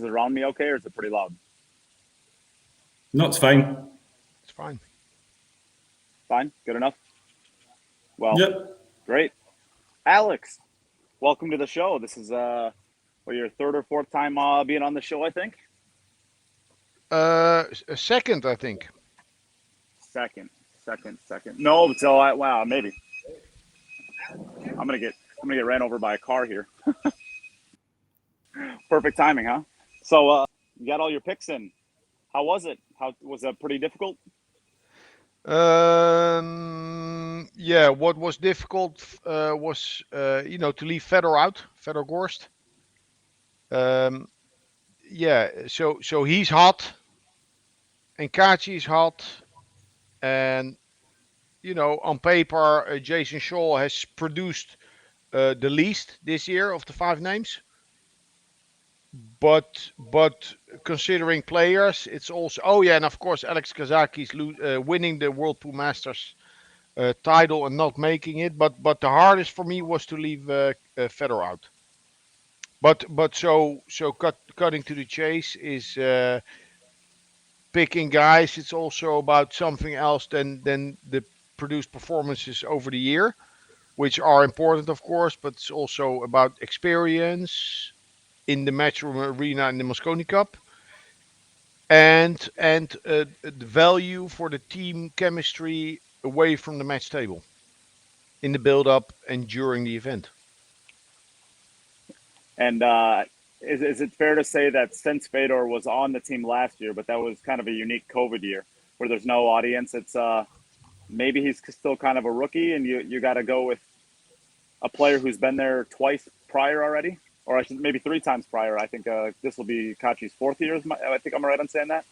around me okay, or is it pretty loud? No, it's fine. It's fine. Fine? Good enough? Well, Yep. great. Alex, welcome to the show. This is your third or fourth time being on the show, I think. A second, I think. Second. No, so wow, maybe. I'm gonna get ran over by a car here. Perfect timing, huh? So you got all your picks in. How was it? How was that pretty difficult? Yeah, what was difficult was to leave Fedor out, Fedor Gorst. Yeah, so he's hot, and Kaci is hot, and on paper, Jason Shaw has produced the least this year of the five names. But considering players, it's also and of course Alex Kazaki's winning the World Pool Masters title and not making it. But the hardest for me was to leave Fedor out. But cutting to the chase is picking guys. It's also about something else than the produced performances over the year, which are important, of course. But it's also about experience in the matchroom arena in the Mosconi Cup, and the value for the team chemistry away from the match table in the build-up and during the event. And is it fair to say that since Fedor was on the team last year, but that was kind of a unique COVID year where there's no audience, it's maybe he's still kind of a rookie, and you got to go with a player who's been there twice prior already, or I should maybe three times prior. I think this will be Kaci's fourth year. I think I'm right on saying that.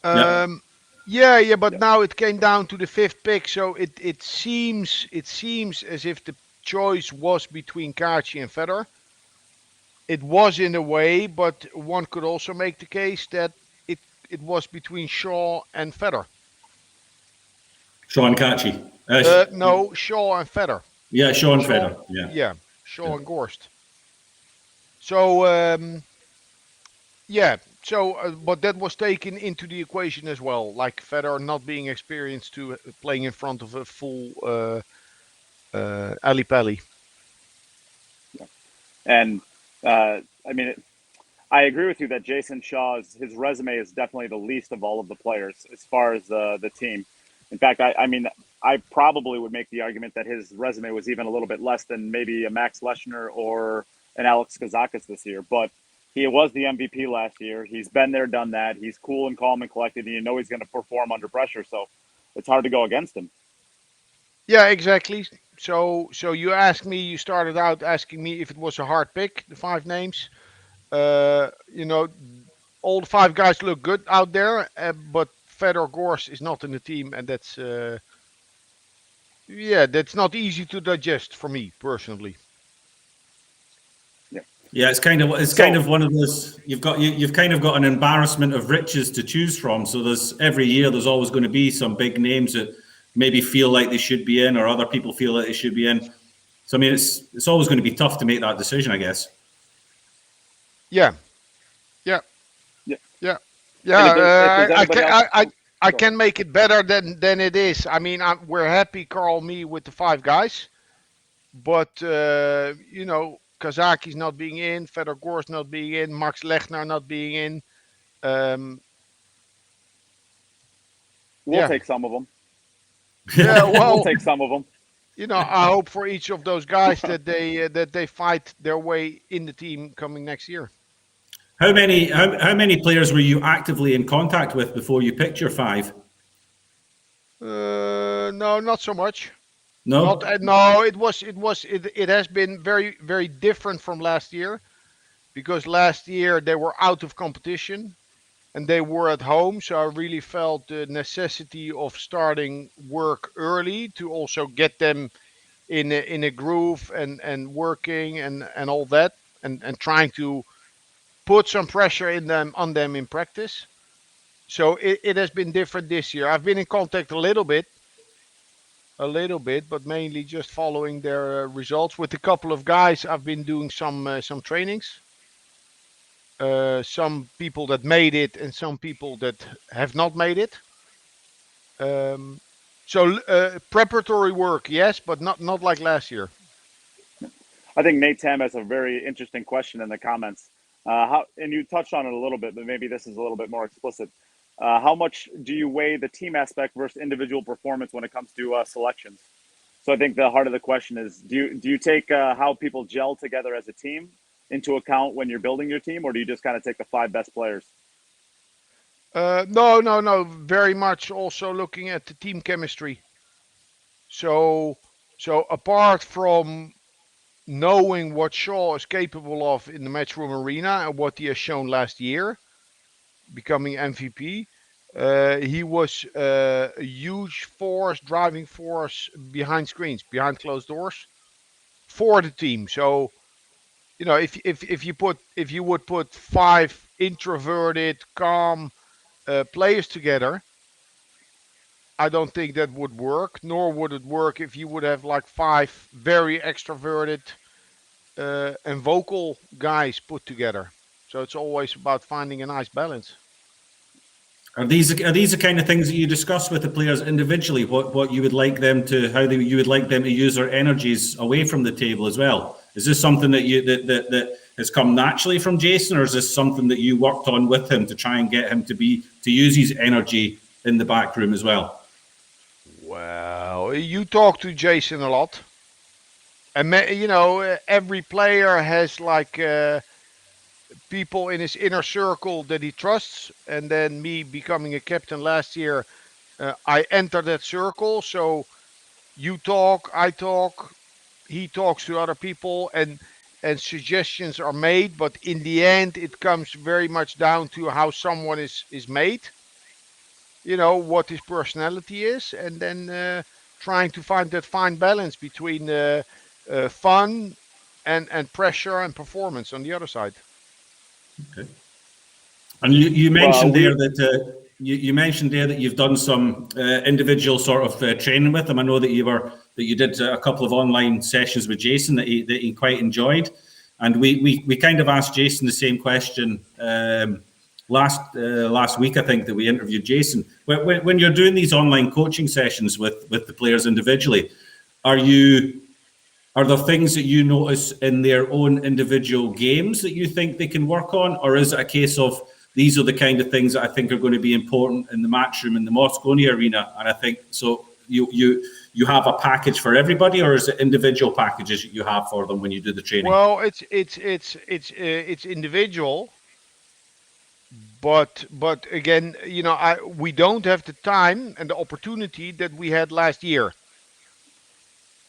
But now it came down to the fifth pick, so it seems as if the choice was between Kaci and Fedor. It was in a way, but one could also make the case that it was between Shaw and Fedor. Shaw and Kaci. No, Shaw and Fedor. Yeah, Shaw and Fedor. Yeah, Shaw and Gorst. So but that was taken into the equation as well, like Fedor not being experienced to playing in front of a full Ali Pali. Yeah. And I mean, I agree with you that Jason Shaw's his resume is definitely the least of all of the players as far as the team. In fact, I probably would make the argument that his resume was even a little bit less than maybe a Max Leshner or an Alex Kazakis this year. But he was the MVP last year. He's been there, done that. He's cool and calm and collected, and you know he's going to perform under pressure. So it's hard to go against him. Yeah, exactly. So you started out asking me if it was a hard pick, the five names. All the five guys look good out there, but Fedor Gorst is not in the team, and that's not easy to digest for me personally. Yeah, it's kind of one of those. You've kind of got an embarrassment of riches to choose from. So every year there's always going to be some big names that maybe feel like they should be in, or other people feel like they should be in. So I mean, it's always going to be tough to make that decision, I guess. Yeah. I can make it better than it is. I mean, we're happy, Carl, me with the five guys, but Kazaki's not being in, Fedor Gorst not being in, Max Lechner not being in. We'll take some of them. Yeah, well, we'll take some of them. I hope for each of those guys that they fight their way in the team coming next year. How many players were you actively in contact with before you picked your five? No, not so much. No, it has been very, very different from last year, because last year they were out of competition and they were at home. So I really felt the necessity of starting work early to also get them in a groove and working and all that, and trying to put some pressure on them in practice. So it has been different this year. I've been in contact a little bit, but mainly just following their results. With a couple of guys, I've been doing some trainings. some people that made it and some people that have not made it. So preparatory work, yes, but not like last year. I think Nate Tam has a very interesting question in the comments. And you touched on it a little bit, but maybe this is a little bit more explicit. How much do you weigh the team aspect versus individual performance when it comes to selections? So I think the heart of the question is: do you take how people gel together as a team into account when you're building your team, or do you just kind of take the 5 best players? No. Very much also looking at the team chemistry. So apart from knowing what Shaw is capable of in the matchroom arena and what he has shown last year, becoming MVP, he was a huge force, driving force behind screens, behind closed doors for the team. So if you would put 5 introverted, calm players together, I don't think that would work. Nor would it work if you would have like 5 very extroverted and vocal guys put together. So it's always about finding a nice balance. Are these the kind of things that you discuss with the players individually? What you would like them to, you would like them to use their energies away from the table as well? Is this something that has come naturally from Jason, or is this something that you worked on with him to try and get him to use his energy in the back room as well? Well, you talk to Jason a lot, and every player has like people in his inner circle that he trusts. And then me becoming a captain last year, I enter that circle. So you talk, I talk, he talks to other people, and suggestions are made. But in the end, it comes very much down to how someone is made. What his personality is, and then trying to find that fine balance between fun and pressure and performance on the other side. Okay. And you mentioned Well, there that you mentioned there that you've done some individual sort of training with him. I know that you did a couple of online sessions with Jason that he quite enjoyed, and we kind of asked Jason the same question last week. I think that we interviewed Jason. When you're doing these online coaching sessions with the players individually, are there things that you notice in their own individual games that you think they can work on, or is it a case of these are the kind of things that I think are going to be important in the match room in the Mosconi arena? And I think so. You have a package for everybody, or is it individual packages that you have for them when you do the training? Well, it's individual, but again, we don't have the time and the opportunity that we had last year.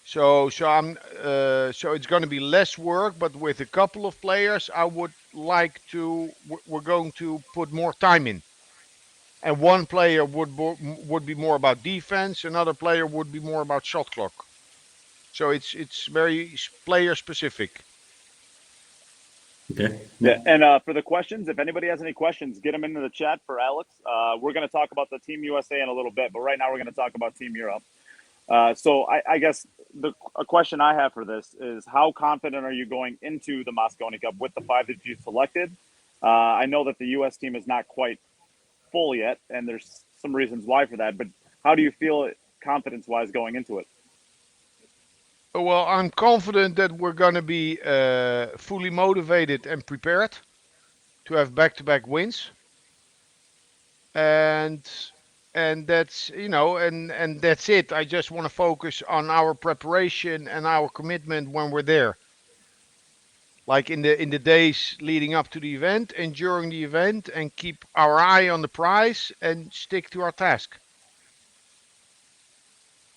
So it's going to be less work, but with a couple of players, we're going to put more time in. And one player would be more about defense, another player would be more about shot clock. So it's very player specific. Okay. Yeah, and for the questions, if anybody has any questions, get them into the chat for Alex. We're going to talk about the Team USA in a little bit, but right now we're going to talk about Team Europe. So I guess a question I have for this is, how confident are you going into the Mosconi Cup with the 5 that you selected? I know that the U.S. team is not quite full yet, and there's some reasons why for that, but how do you feel confidence-wise going into it? Well, I'm confident that we're going to be fully motivated and prepared to have back-to-back wins. And that's and that's it. I just want to focus on our preparation and our commitment when we're there, like in the days leading up to the event and during the event, and keep our eye on the prize and stick to our task.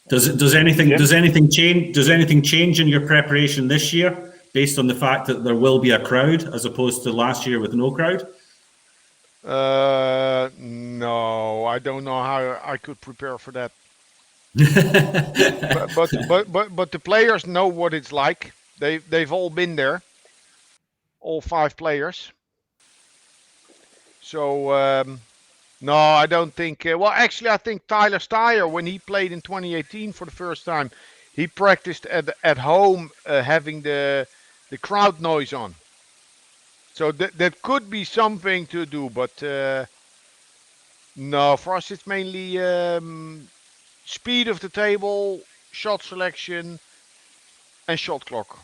Does anything change in your preparation this year based on the fact that there will be a crowd as opposed to last year with no crowd? No, I don't know how I could prepare for that. but the players know what it's like. They've all been there, all 5 players. So no, I don't think. Well, actually, I think Tyler Steyer, when he played in 2018 for the first time, he practiced at home having the crowd noise on. So that could be something to do, but no, for us it's mainly speed of the table, shot selection, and shot clock.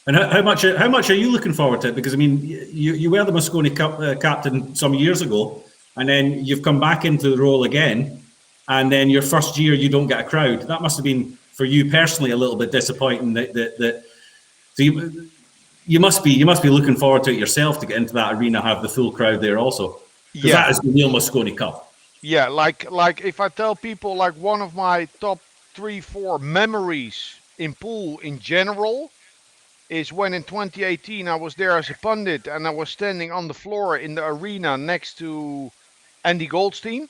And how much are you looking forward to it? Because I mean, you were the Mosconi Cup captain some years ago, and then you've come back into the role again, and then your first year you don't get a crowd. That must have been for you personally a little bit disappointing. So you must be looking forward to it yourself to get into that arena, have the full crowd there also, because Yeah, that is the real Mosconi Cup. yeah. Like if I tell people like one of my top 3, 4 memories in pool in general is when in 2018 I was there as a pundit and I was standing on the floor in the arena next to Andy Goldstein,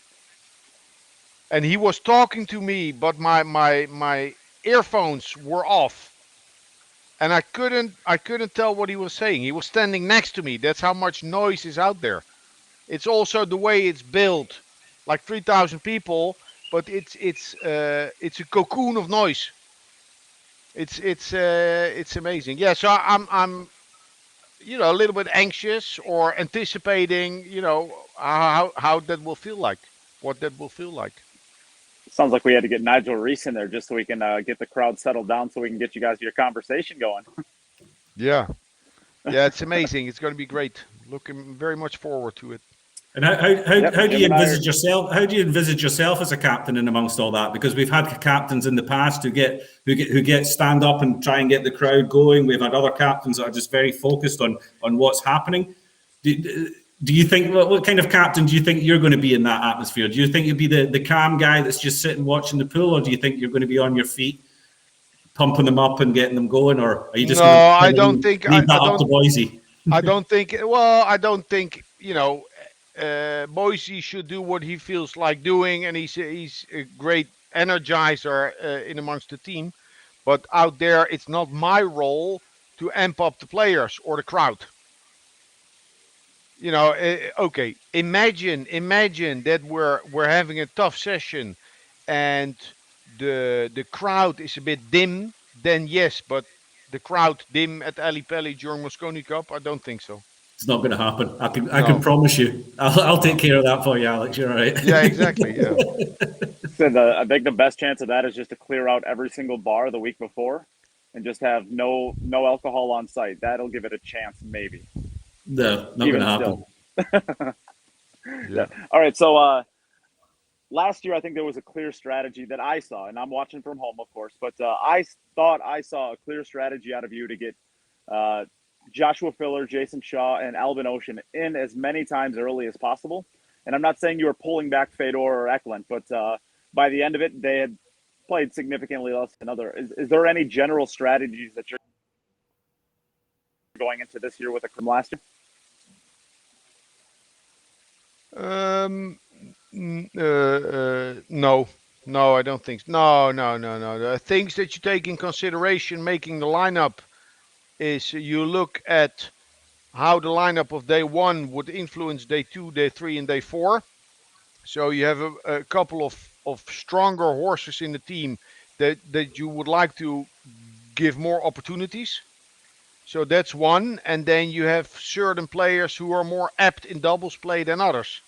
and he was talking to me, but my earphones were off, and I couldn't tell what he was saying. He was standing next to me. That's how much noise is out there. It's also the way it's built, like 3,000 people, but it's a cocoon of noise. It's amazing. Yeah, so I'm a little bit anxious or anticipating, how that will feel like, what that will feel like. Sounds like we had to get Nigel Reese in there just so we can get the crowd settled down, so we can get you guys your conversation going. Yeah, yeah, it's amazing. It's going to be great. Looking very much forward to it. And how do Jim you and I envisage yourself? How do you envisage yourself as a captain in amongst all that? Because we've had captains in the past who get stand up and try and get the crowd going. We've had other captains that are just very focused on what's happening. Do you think what kind of captain do you think you're going to be in that atmosphere? Do you think you'll be the calm guy that's just sitting watching the pool, or do you think you're going to be on your feet, pumping them up and getting them going, or are you just No, going to I kind of don't think leave that up to Boise? I don't think. Well, I don't think Boise should do what he feels like doing, and he's a great energizer in amongst the team. But out there, it's not my role to amp up the players or the crowd. Okay. Imagine that we're having a tough session, and the crowd is a bit dim. Then yes, but the crowd dim at Ali Pali during Mosconi Cup, I don't think so. It's not going to happen. I can No. promise you. I'll take No. care of that for you, Alex. You're all right. Yeah, exactly. Yeah. So I think the best chance of that is just to clear out every single bar the week before, and just have no alcohol on site. That'll give it a chance, maybe. No, not going Even to still. happen. Yeah. Yeah. All right. So last year, I think there was a clear strategy that I saw, and I'm watching from home, of course, but I thought I saw a clear strategy out of you to get uh, Joshua Filler, Jason Shaw, and Albin Ocean in as many times early as possible. And I'm not saying you were pulling back Fedor or Eklent, but by the end of it, they had played significantly less than other. Is there any general strategies that you're going into this year with from last year? No, no, I don't think so. No, no, no, no. The things that you take in consideration making the lineup is you look at how the lineup of day one would influence day two, day three, and day four. So you have a couple of stronger horses in the team that you would like to give more opportunities. So that's one. And then you have certain players who are more apt in doubles play than others.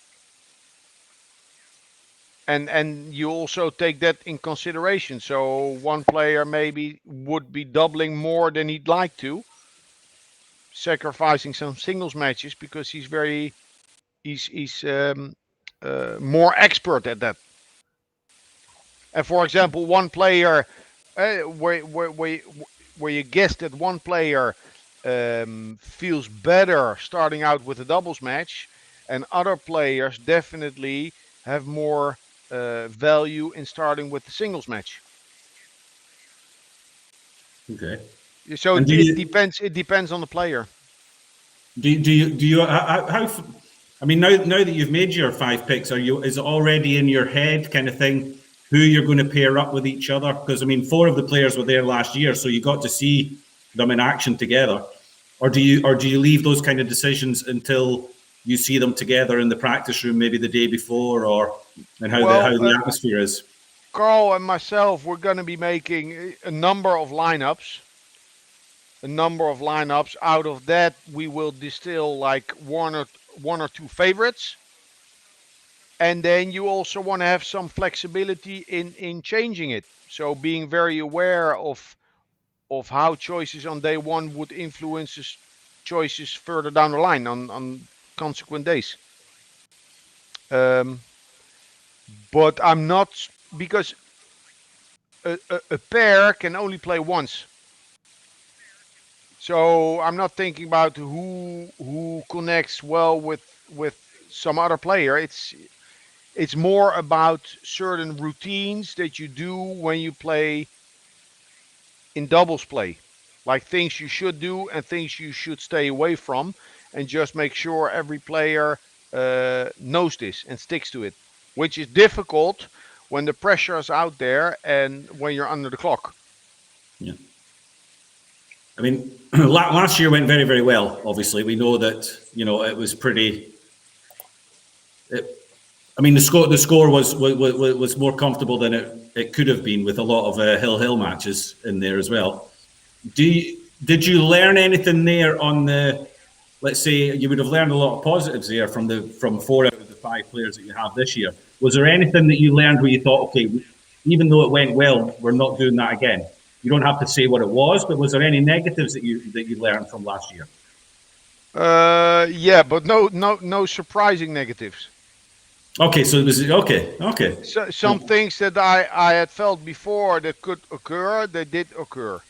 And you also take that in consideration. So one player maybe would be doubling more than he'd like to, sacrificing some singles matches because he's more expert at that. And for example, one player where you guess that one player feels better starting out with a doubles match, and other players definitely have more value in starting with the singles match. Okay. So And it, do it you depends. It depends on the player. do you how I mean, now that you've made your 5 picks, is it already in your head kind of thing who you're going to pair up with each other? Because I mean, 4 of the players were there last year, so you got to see them in action together. Or do you leave those kind of decisions until you see them together in the practice room, maybe the day before, and how the Well, how the atmosphere is? Carl and myself, we're going to be making a number of lineups. a number of lineups. Out of that, we will distill like one or two favorites, and then you also want to have some flexibility in changing it. So being very aware of how choices on day one would influence choices further down the line on consequent days. Um, but I'm not, because a pair can only play once. So I'm not thinking about who connects well with some other player. It's more about certain routines that you do when you play in doubles play, like things you should do and things you should stay away from, and just make sure every player knows this and sticks to it, which is difficult when the pressure is out there and when you're under the clock. Yeah. I mean, last year went very, very well. Obviously, we know that it was pretty. I mean, the score was more comfortable than it could have been, with a lot of hill matches in there as well. Did you learn anything there on the? Let's say you would have learned a lot of positives there from 4 out of the 5 players that you have this year. Was there anything that you learned where you thought, okay, even though it went well, we're not doing that again? You don't have to say what it was, but was there any negatives that you learned from last year? Yeah, but no surprising negatives. Okay, so it was okay. So, some things that I had felt before that could occur, they did occur.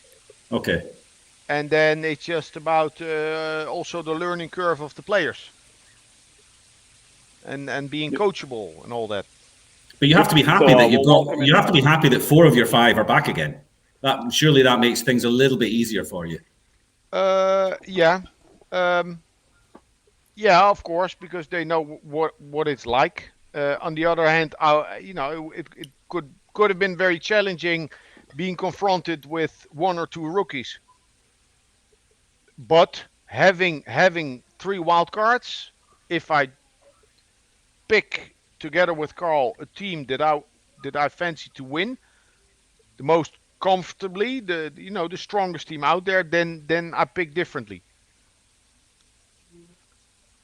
Okay. And then it's just about also the learning curve of the players and being coachable and all that. But you have to be happy So, that you have to be in. happy that 4 of your 5 are back again. Surely that makes things a little bit easier for you. Yeah. Yeah, of course, because they know what it's like. On the other hand, it could have been very challenging being confronted with 1 or 2 rookies. But having 3 wild cards, if I pick together with Carl a team that I fancy to win the most comfortably, the strongest team out there, then I pick differently.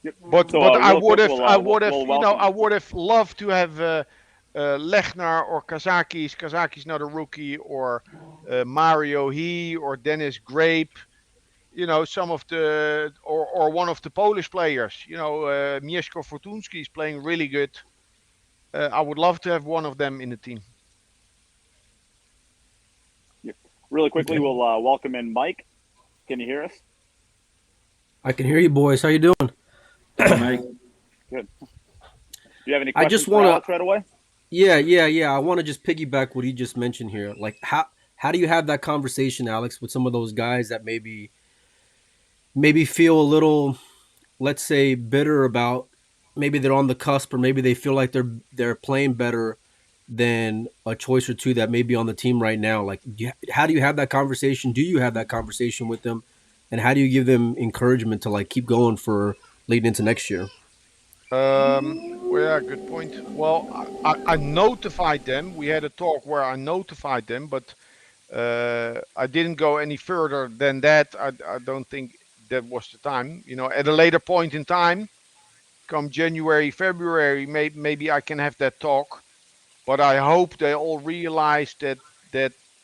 Yep. But So, I real would quick, have I would have we'll welcome. I would have loved to have Lechner or Kazakis. Kazakis not a rookie, or Mario He or Dennis Grape. Some of the or one of the Polish players. Mieszko Fortunski is playing really good. I would love to have one of them in the team. Yep. Really quickly, Okay. we'll welcome in Mike. Can you hear us? I can hear you, boys. How you doing? Hey, Mike. Good. Do you have any I questions just for want Alex to, right away? yeah. I want to just piggyback what he just mentioned here. Like, how do you have that conversation, Alex, with some of those guys that maybe feel a little, let's say, bitter about, maybe they're on the cusp, or maybe they feel like they're playing better than a choice or two that may be on the team right now. Like, how do you have that conversation? Do you have that conversation with them, and how do you give them encouragement to like keep going for leading into next year? Well, yeah, good point. Well, I notified them. We had a talk where I notified them, but I didn't go any further than that. I don't think that was the time. At a later point in time, come January, February, maybe I can have that talk. But I hope they all realize that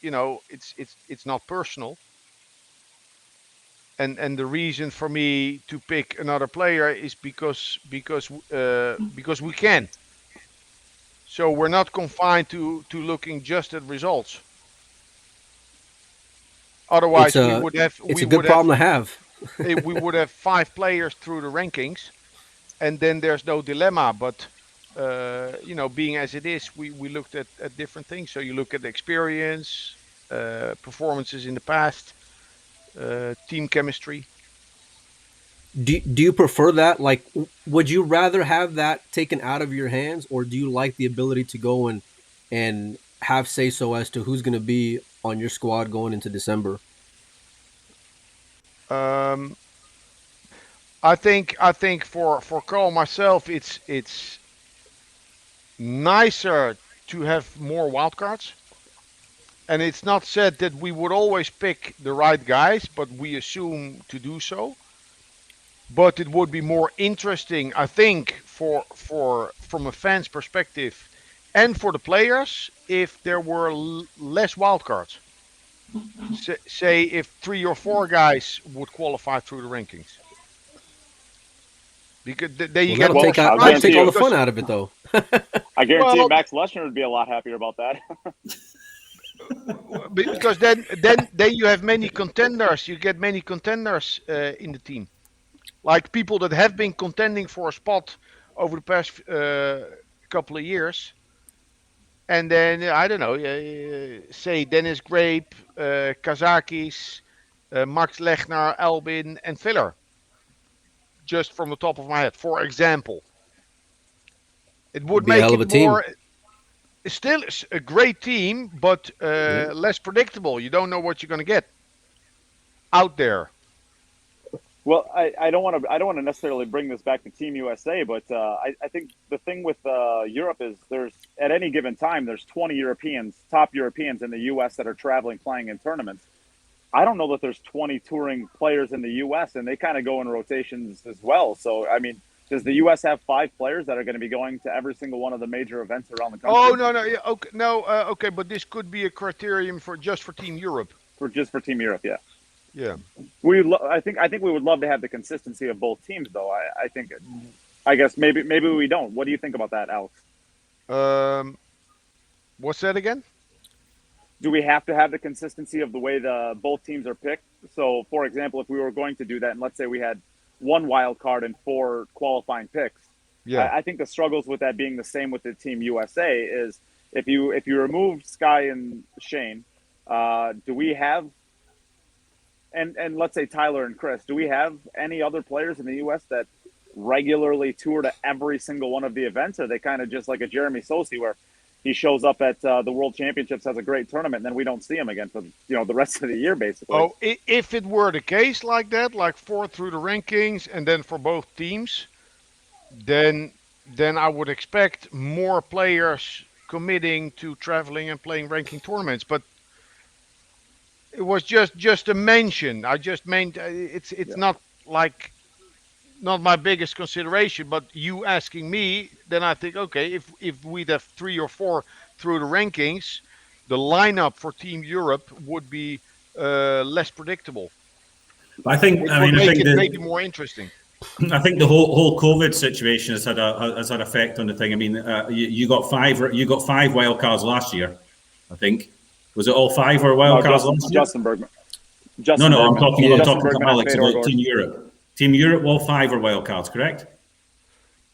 it's not personal. And the reason for me to pick another player is because we can. So we're not confined to looking just at results. It's Otherwise, we a would have it's we a good would have problem to have. we would have 5 players through the rankings, and then there's no dilemma. But being as it is, we looked at different things. So you look at experience, performances in the past, team chemistry. Do you prefer that? Like, would you rather have that taken out of your hands, or do you like the ability to go and have say so as to who's going to be on your squad going into December? Um, I think for Carl myself, it's nicer to have more wildcards, and it's not said that we would always pick the right guys, but we assume to do so. But it would be more interesting, I think, for from a fan's perspective, and for the players, if there were less wildcards. Say if 3 or 4 guys would qualify through the rankings, because then you Well, get Well, more I'll that'll take guarantee all you- the fun out of it, though. I guarantee Well- Max Leshner would be a lot happier about that. because then you have many contenders. You get many contenders in the team, like people that have been contending for a spot over the past couple of years. And then I don't know, say Dennis Grape, Kazakis, Max Lechner, Albin, and Filler. Just from the top of my head, for example, it would Be a make hell of it a team. more. Still a great team, but less predictable. You don't know what you're going to get out there. Well, I don't want to necessarily bring this back to Team USA, but I think the thing with Europe is there's at any given time there's 20 top Europeans in the U.S. that are traveling playing in tournaments. I don't know that there's 20 touring players in the U.S. and they kind of go in rotations as well. So I mean, does the U.S. have 5 players that are going to be going to every single one of the major events around the country? Oh no, yeah, okay, no, okay, but this could be a criterion for Team Europe. For Team Europe, yeah. Yeah. I think we would love to have the consistency of both teams, though. I guess maybe we don't. What do you think about that, Alex? What's that again? Do we have to have the consistency of the way both teams are picked? So, for example, if we were going to do that, and let's say we had 1 wild card and 4 qualifying picks, Yeah. I think the struggles with that being the same with the Team USA is if you remove Sky and Shane, do we have and let's say Tyler and Chris, do we have any other players in the U.S. that regularly tour to every single one of the events? Or are they kind of just like a Jeremy Sosi where he shows up at the World Championships, has a great tournament, and then we don't see him again for the rest of the year, basically? Oh, if it were the case like that, like 4 through the rankings, and then for both teams, then I would expect more players committing to traveling and playing ranking tournaments. But it was just a mention. I just meant it's not like not my biggest consideration. But you asking me, then I think okay, if we'd have 3 or 4 through the rankings, the lineup for Team Europe would be less predictable. I think. It I would mean, make it maybe more interesting. I think the whole COVID situation has had effect on the thing. I mean, you got 5 wild cards last year. I think was it all 5 or wild cards last year? Justin Bergman. No, I'm Bergman. talking Justin to Bergman Alex and Fedor about Gordon. Team Europe. Team Europe, all 5 are wild cards, correct?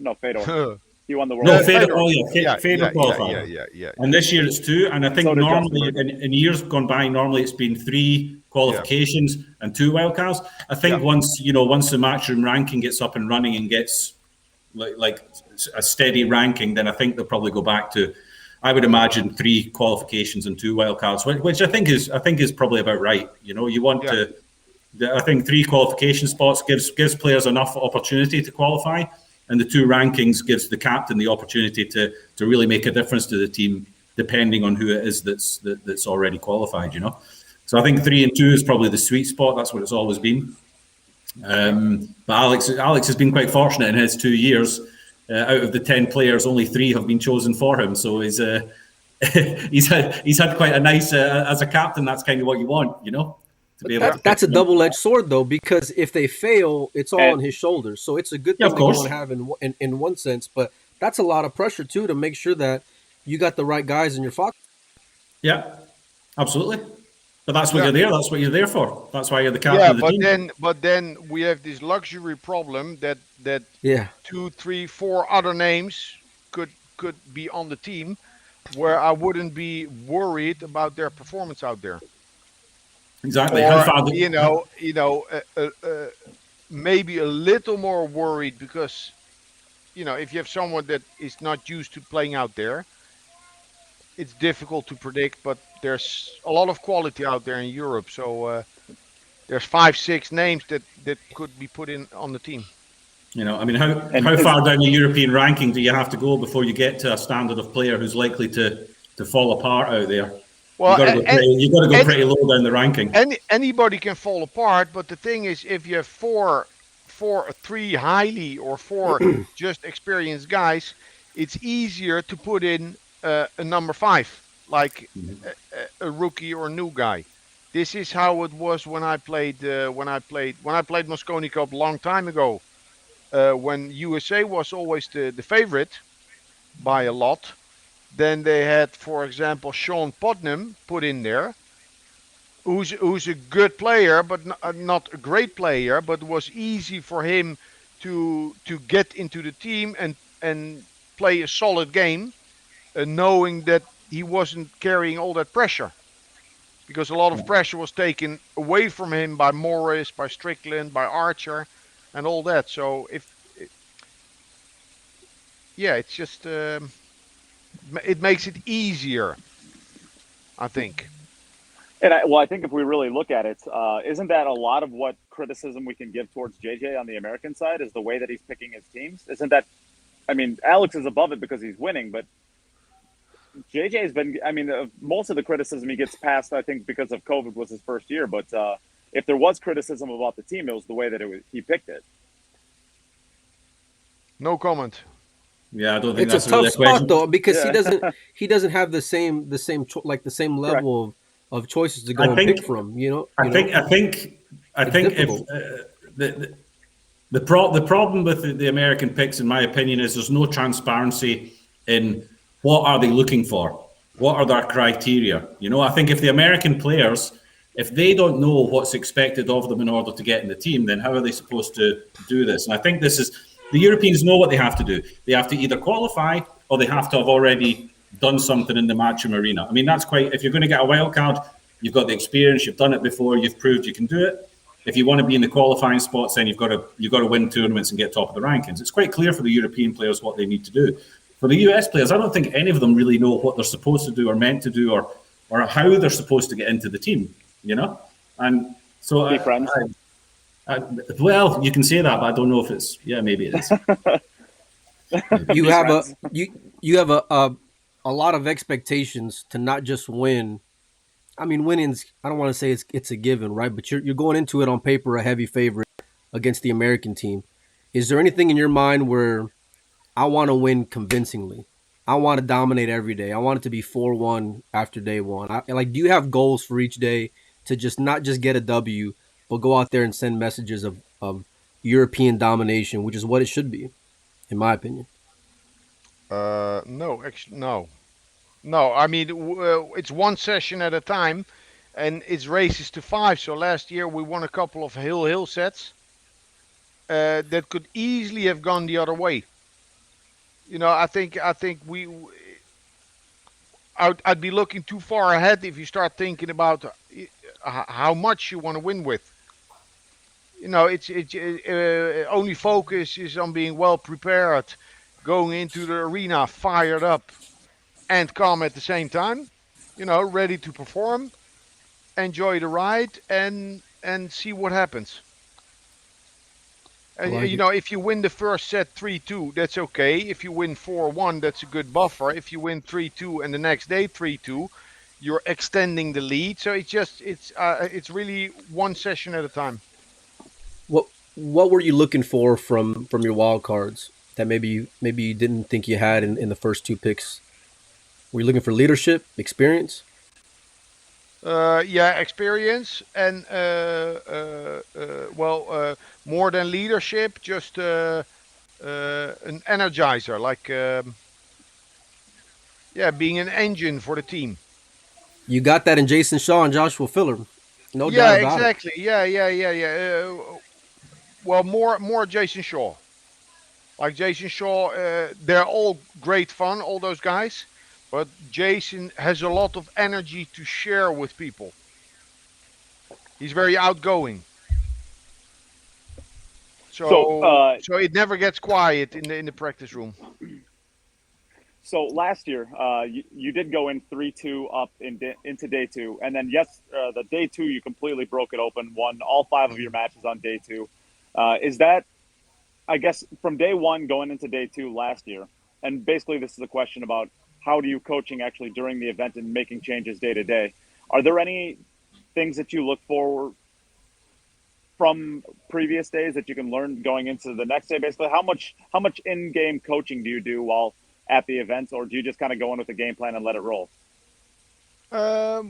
No, Fedor. He won the World. No, Cup. Fedor. Oh yeah, Fedor qualified. Yeah. And this year it's 2, and I think So did normally Justin in years gone by, normally it's been 3 qualifications and 2 wildcards. I think once the matchroom ranking gets up and running and gets like a steady ranking, then I think they'll probably go back to, I would imagine, 3 qualifications and 2 wildcards, which I think is probably about right. You want to. I think 3 qualification spots gives players enough opportunity to qualify. And the 2 rankings gives the captain the opportunity to really make a difference to the team, depending on who it is that's already qualified. So I think 3 and 2 is probably the sweet spot. That's what it's always been. But Alex has been quite fortunate in his 2 years. Out of the 10 players, only 3 have been chosen for him. So he's had quite a nice as a captain. That's kind of what you want, That's a double-edged sword, though, because if they fail, it's all on his shoulders. So it's a good thing of course. to have in one sense, but that's a lot of pressure too to make sure that you got the right guys in your flock. Yeah, absolutely. But that's what you're there. That's what you're there for. That's why you're the captain of the team. But then we have this luxury problem that 2, 3, 4 other names could be on the team, where I wouldn't be worried about their performance out there. Exactly. Or, maybe a little more worried because, if you have someone that is not used to playing out there, it's difficult to predict. But there's a lot of quality out there in Europe, so there's 5, 6 names that could be put in on the team. How far down the European ranking do you have to go before you get to a standard of player who's likely to fall apart out there? Well, you got to go and pretty low down the ranking. anybody can fall apart, but the thing is, if you have three highly or four just experienced guys, it's easier to put in a number 5, like a rookie or new guy. This is how it was when I played Mosconi Cup a long time ago. When USA was always the favorite by a lot, then they had, for example, Sean Putnam put in there, who's a good player, but not a great player, but it was easy for him to get into the team and play a solid game, knowing that he wasn't carrying all that pressure, because a lot of pressure was taken away from him by Morris, by Strickland, by Archer, and all that. So it's just it makes it easier, I think. And I think if we really look at it, isn't that a lot of what criticism we can give towards JJ on the American side is the way that he's picking his teams? Isn't that, I mean, Alex is above it because he's winning, but JJ has been, I mean, most of the criticism he gets past, I think, because of COVID was his first year. But if there was criticism about the team, it was the way that he picked it. No comment. Yeah, I don't think it's that's a tough really a spot question. though, because Yeah. he doesn't have the same level of choices to go and pick from. I think if the problem with the American picks, in my opinion, is there's no transparency in what are they looking for, what are their criteria. I think if the American players, if they don't know what's expected of them in order to get in the team, then how are they supposed to do this? And I think the Europeans know what they have to do. They have to either qualify or they have to have already done something in the matchroom arena. I mean, that's quite, if you're going to get a wild card, you've got the experience, you've done it before, you've proved you can do it. If you want to be in the qualifying spots, then you've got to win tournaments and get top of the rankings. It's quite clear for the European players what they need to do. For the US players, I don't think any of them really know what they're supposed to do or meant to do or how they're supposed to get into the team, And so Be friends. well, you can say that, but I don't know if it's, maybe it is. You have a lot of expectations to not just win. I mean, winning's, I don't want to say it's a given, right? But you're going into it on paper a heavy favorite against the American team. Is there anything in your mind where I want to win convincingly? I want to dominate every day. I want it to be 4-1 after day one. Do you have goals for each day to just not just get a W, but go out there and send messages of European domination, which is what it should be, in my opinion? No, actually, no. No, I mean, it's one session at a time, and it's races to 5. So last year we won a couple of hill sets that could easily have gone the other way. I think I'd be looking too far ahead if you start thinking about how much you want to win with. It's only focus is on being well prepared, going into the arena fired up and calm at the same time. Ready to perform, enjoy the ride, and see what happens. And if you win the first set 3-2, that's okay. If you win 4-1, that's a good buffer. If you win 3-2 and the next day 3-2, you're extending the lead. So it's really one session at a time. What were you looking for from your wild cards that maybe you didn't think you had in the first 2 picks? Were you looking for leadership, experience? Experience and more than leadership, just an energizer, like being an engine for the team. You got that in Jason Shaw and Joshua Filler, no doubt about exactly. Yeah. Well, more Jason Shaw. Like Jason Shaw, they're all great fun, all those guys. But Jason has a lot of energy to share with people. He's very outgoing. So it never gets quiet in the practice room. So last year, you did go in 3-2 up into day 2, and then the day 2 you completely broke it open, won all 5 of your matches on day 2. Is that, I guess, from day 1 going into day 2 last year? And basically, this is a question about how do you coaching actually during the event and making changes day to day. Are there any things that you look for from previous days that you can learn going into the next day? Basically, how much in-game coaching do you do while at the events, or do you just kind of go in with the game plan and let it roll? Yeah,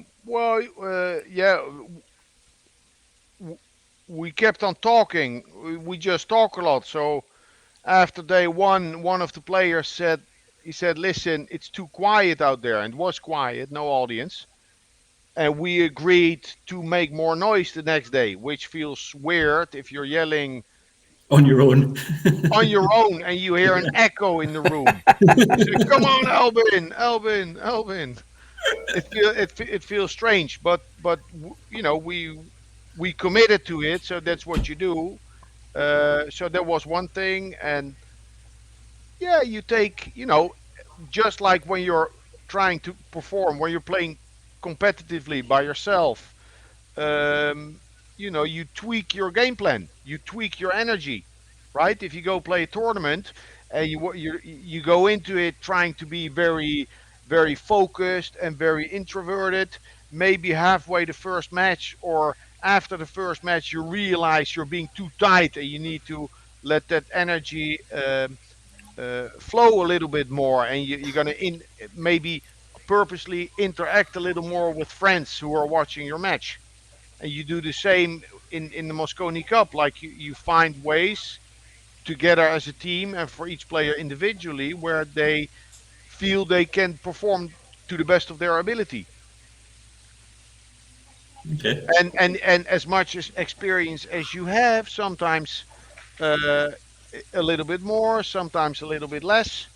we kept on talking. We just talk a lot. So after day one of the players said, listen, it's too quiet out there. And it was quiet, no audience. And we agreed to make more noise the next day, which feels weird if you're yelling on your own. on your own and you hear an echo in the room. You say, come on, Albin. It feels strange, but we committed to it, so that's what you do. So there was one thing, and yeah, you take, just like when you're trying to perform, when you're playing competitively by yourself, you tweak your game plan, you tweak your energy, right? If you go play a tournament and you go into it trying to be very, very focused and very introverted, maybe halfway the first match or after the first match, you realize you're being too tight and you need to let that energy flow a little bit more, and you're going to maybe purposely interact a little more with friends who are watching your match. And you do the same in the Mosconi Cup. Like you find ways together as a team and for each player individually where they feel they can perform to the best of their ability. Okay. And as much as experience as you have, sometimes a little bit more, sometimes a little bit less.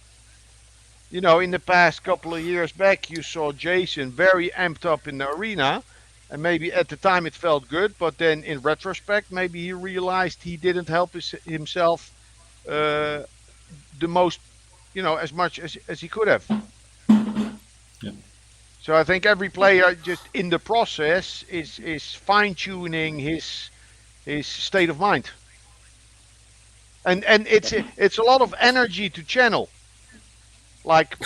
In the past couple of years back, you saw Jason very amped up in the arena, and maybe at the time it felt good, but then in retrospect, maybe he realized he didn't help himself the most, as much as he could have. Yeah. So I think every player just in the process is fine-tuning his state of mind. And it's a lot of energy to channel. Like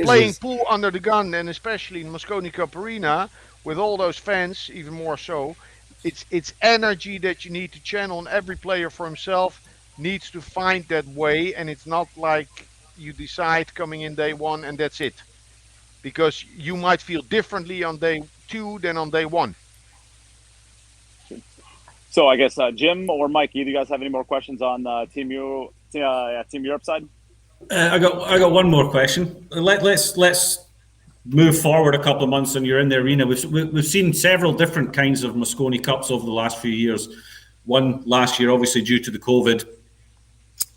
playing pool under the gun, and especially in Mosconi Cup Arena with all those fans, even more so, it's energy that you need to channel, and every player for himself needs to find that way. And it's not like you decide coming in day one and that's it, because you might feel differently on day 2 than on day 1. So I guess Jim or Mike, either you guys have any more questions on Team Europe side? I got one more question. Let's move forward a couple of months, and you're in the arena. We've seen several different kinds of Mosconi Cups over the last few years. One last year, obviously due to the COVID,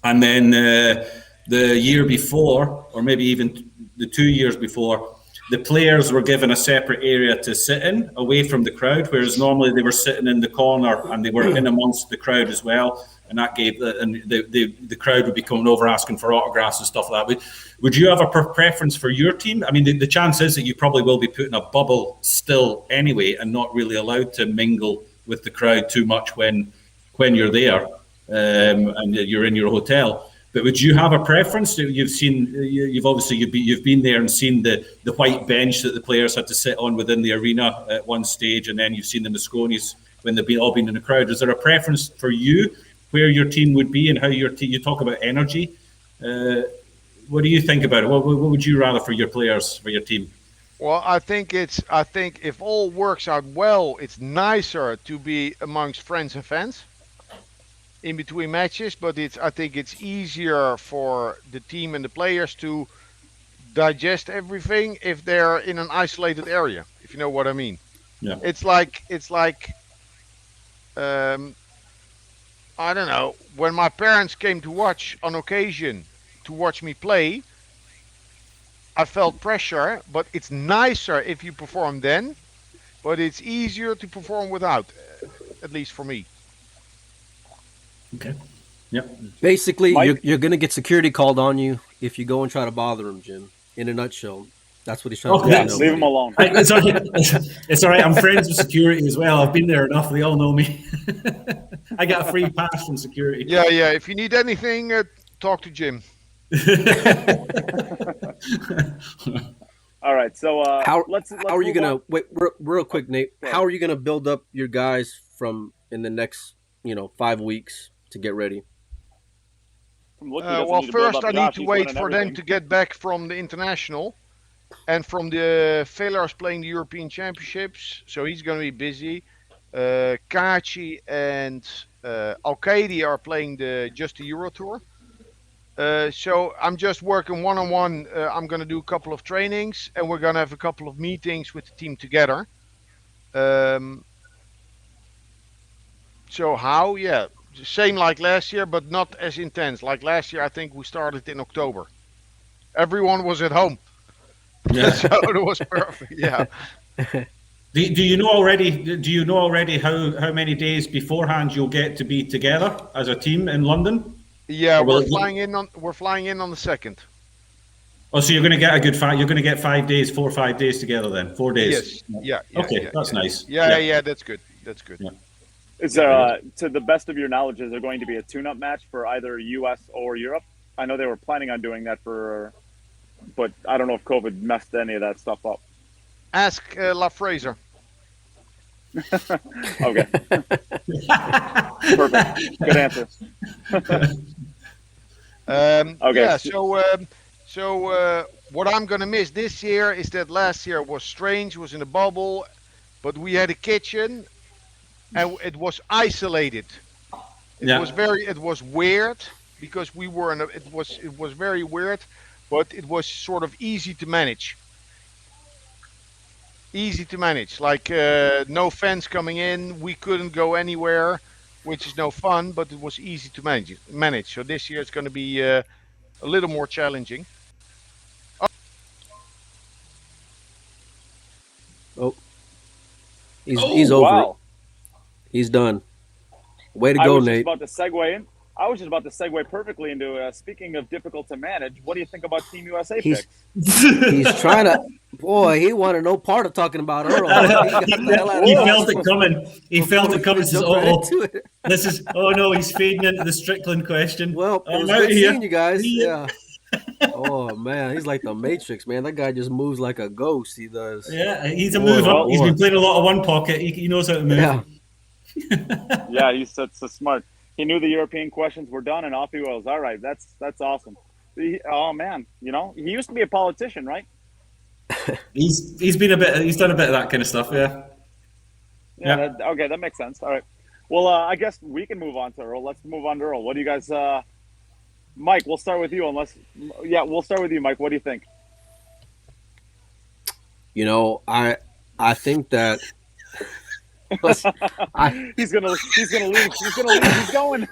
and then the year before, or maybe even the 2 years before, the players were given a separate area to sit in, away from the crowd, whereas normally they were sitting in the corner and they were in amongst the crowd as well. And that gave the crowd would be coming over asking for autographs and stuff like that. Would you have a preference for your team? I mean, the chance is that you probably will be put in a bubble still anyway, and not really allowed to mingle with the crowd too much when you're there, and you're in your hotel. But would you have a preference? You've obviously been there and seen the white bench that the players had to sit on within the arena at one stage, and then you've seen the Mosconis when they've all been in the crowd. Is there a preference for you where your team would be and how your team? You talk about energy. What do you think about it? What would you rather for your players, for your team? Well, I think if all works out well, it's nicer to be amongst friends and fans in between matches, but I think it's easier for the team and the players to digest everything if they're in an isolated area, if you know what I mean. Yeah. It's like I don't know, when my parents came to watch on occasion to watch me play, I felt pressure, but it's nicer if you perform then, but it's easier to perform without, at least for me. Okay. Yep. Basically, you're going to get security called on you if you go and try to bother him, Jim. In a nutshell, that's what he's trying to do. Yeah, leave him alone. It's all right. I'm friends with security as well. I've been there enough. They all know me. I got a free pass from security. Yeah. If you need anything, talk to Jim. All right, so How let's how are you move gonna on. wait real quick, Nate? Go How ahead. are you gonna build up your guys from in the next 5 weeks to get ready? Look, he doesn't Well, need to build first up I need Josh. to He's wait winning for them everything. to get back from the international and from the Villars playing the European Championships. So he's going to be busy. Kaci and Alkadi are playing just the Euro Tour. So I'm just working one on one. I'm going to do a couple of trainings, and we're going to have a couple of meetings with the team together. Um, so how? Yeah, same like last year, but not as intense. Like last year, I think we started in October. Everyone was at home, so Yeah. it was perfect. Yeah, Do you know already? Do you know already how many days beforehand you'll get to be together as a team in London? yeah. Or will We're it? flying in on the second. Oh, so you're going to get a good five. You're going to get 5 days, 4 or 5 days together then. 4 days. Yes. Yeah. Yeah. Okay, Yeah. that's Yeah. nice. Yeah. Yeah. Yeah. That's good. That's good. Yeah. Is Yeah. there, Very good. to the best of your knowledge, is there going to be a tune-up match for either U.S. or Europe? I know they were planning on doing that but I don't know if COVID messed any of that stuff up. Ask La Fraser. Okay, perfect, good answer. Okay, Yeah. So what I'm gonna miss this year is that last year was strange, was in a bubble, but we had a kitchen and it was isolated. Yeah. It was weird because we were in a, it was very weird, but it was sort of easy to manage. Easy to manage. Like no fans coming in, we couldn't go anywhere, which is no fun, but it was easy to manage. So this year it's going to be a little more challenging. Oh, he's Oh, over it. wow. He's done. Way to I go, was just Nate. about to segue in. I was just about to segue perfectly into speaking of difficult to manage. What do you think about Team USA He's picks? he's trying to. Boy, he wanted no part of talking about Earl, huh? He got the hell out of he the Whoa! house felt it coming. He before felt we it coming. even Says, jump "Oh, right oh, into it. this is. Oh no, he's fading into the Strickland question. Well, it I'm was out of good here. seeing you guys. See ya." Yeah. Oh man, he's like the Matrix, man. That guy just moves like a ghost. He does. Yeah, he's a Boy, oh mover. Well, He's boy. been playing a lot of one pocket. He knows how to move. Yeah. yeah, he's so smart. He knew the European questions were done, and off he was. All right, that's awesome. Oh man, he used to be a politician, right? He's been a bit. He's done a bit of that kind of stuff. Yeah. Yeah. Yeah. Okay, that makes sense. All right. Well, I guess we can move on to Earl. Let's move on to Earl. What do you guys? Mike, we'll start with you. Yeah, we'll start with you, Mike. What do you think? I think that. Listen, He's gonna leave. He's gonna leave. He's going.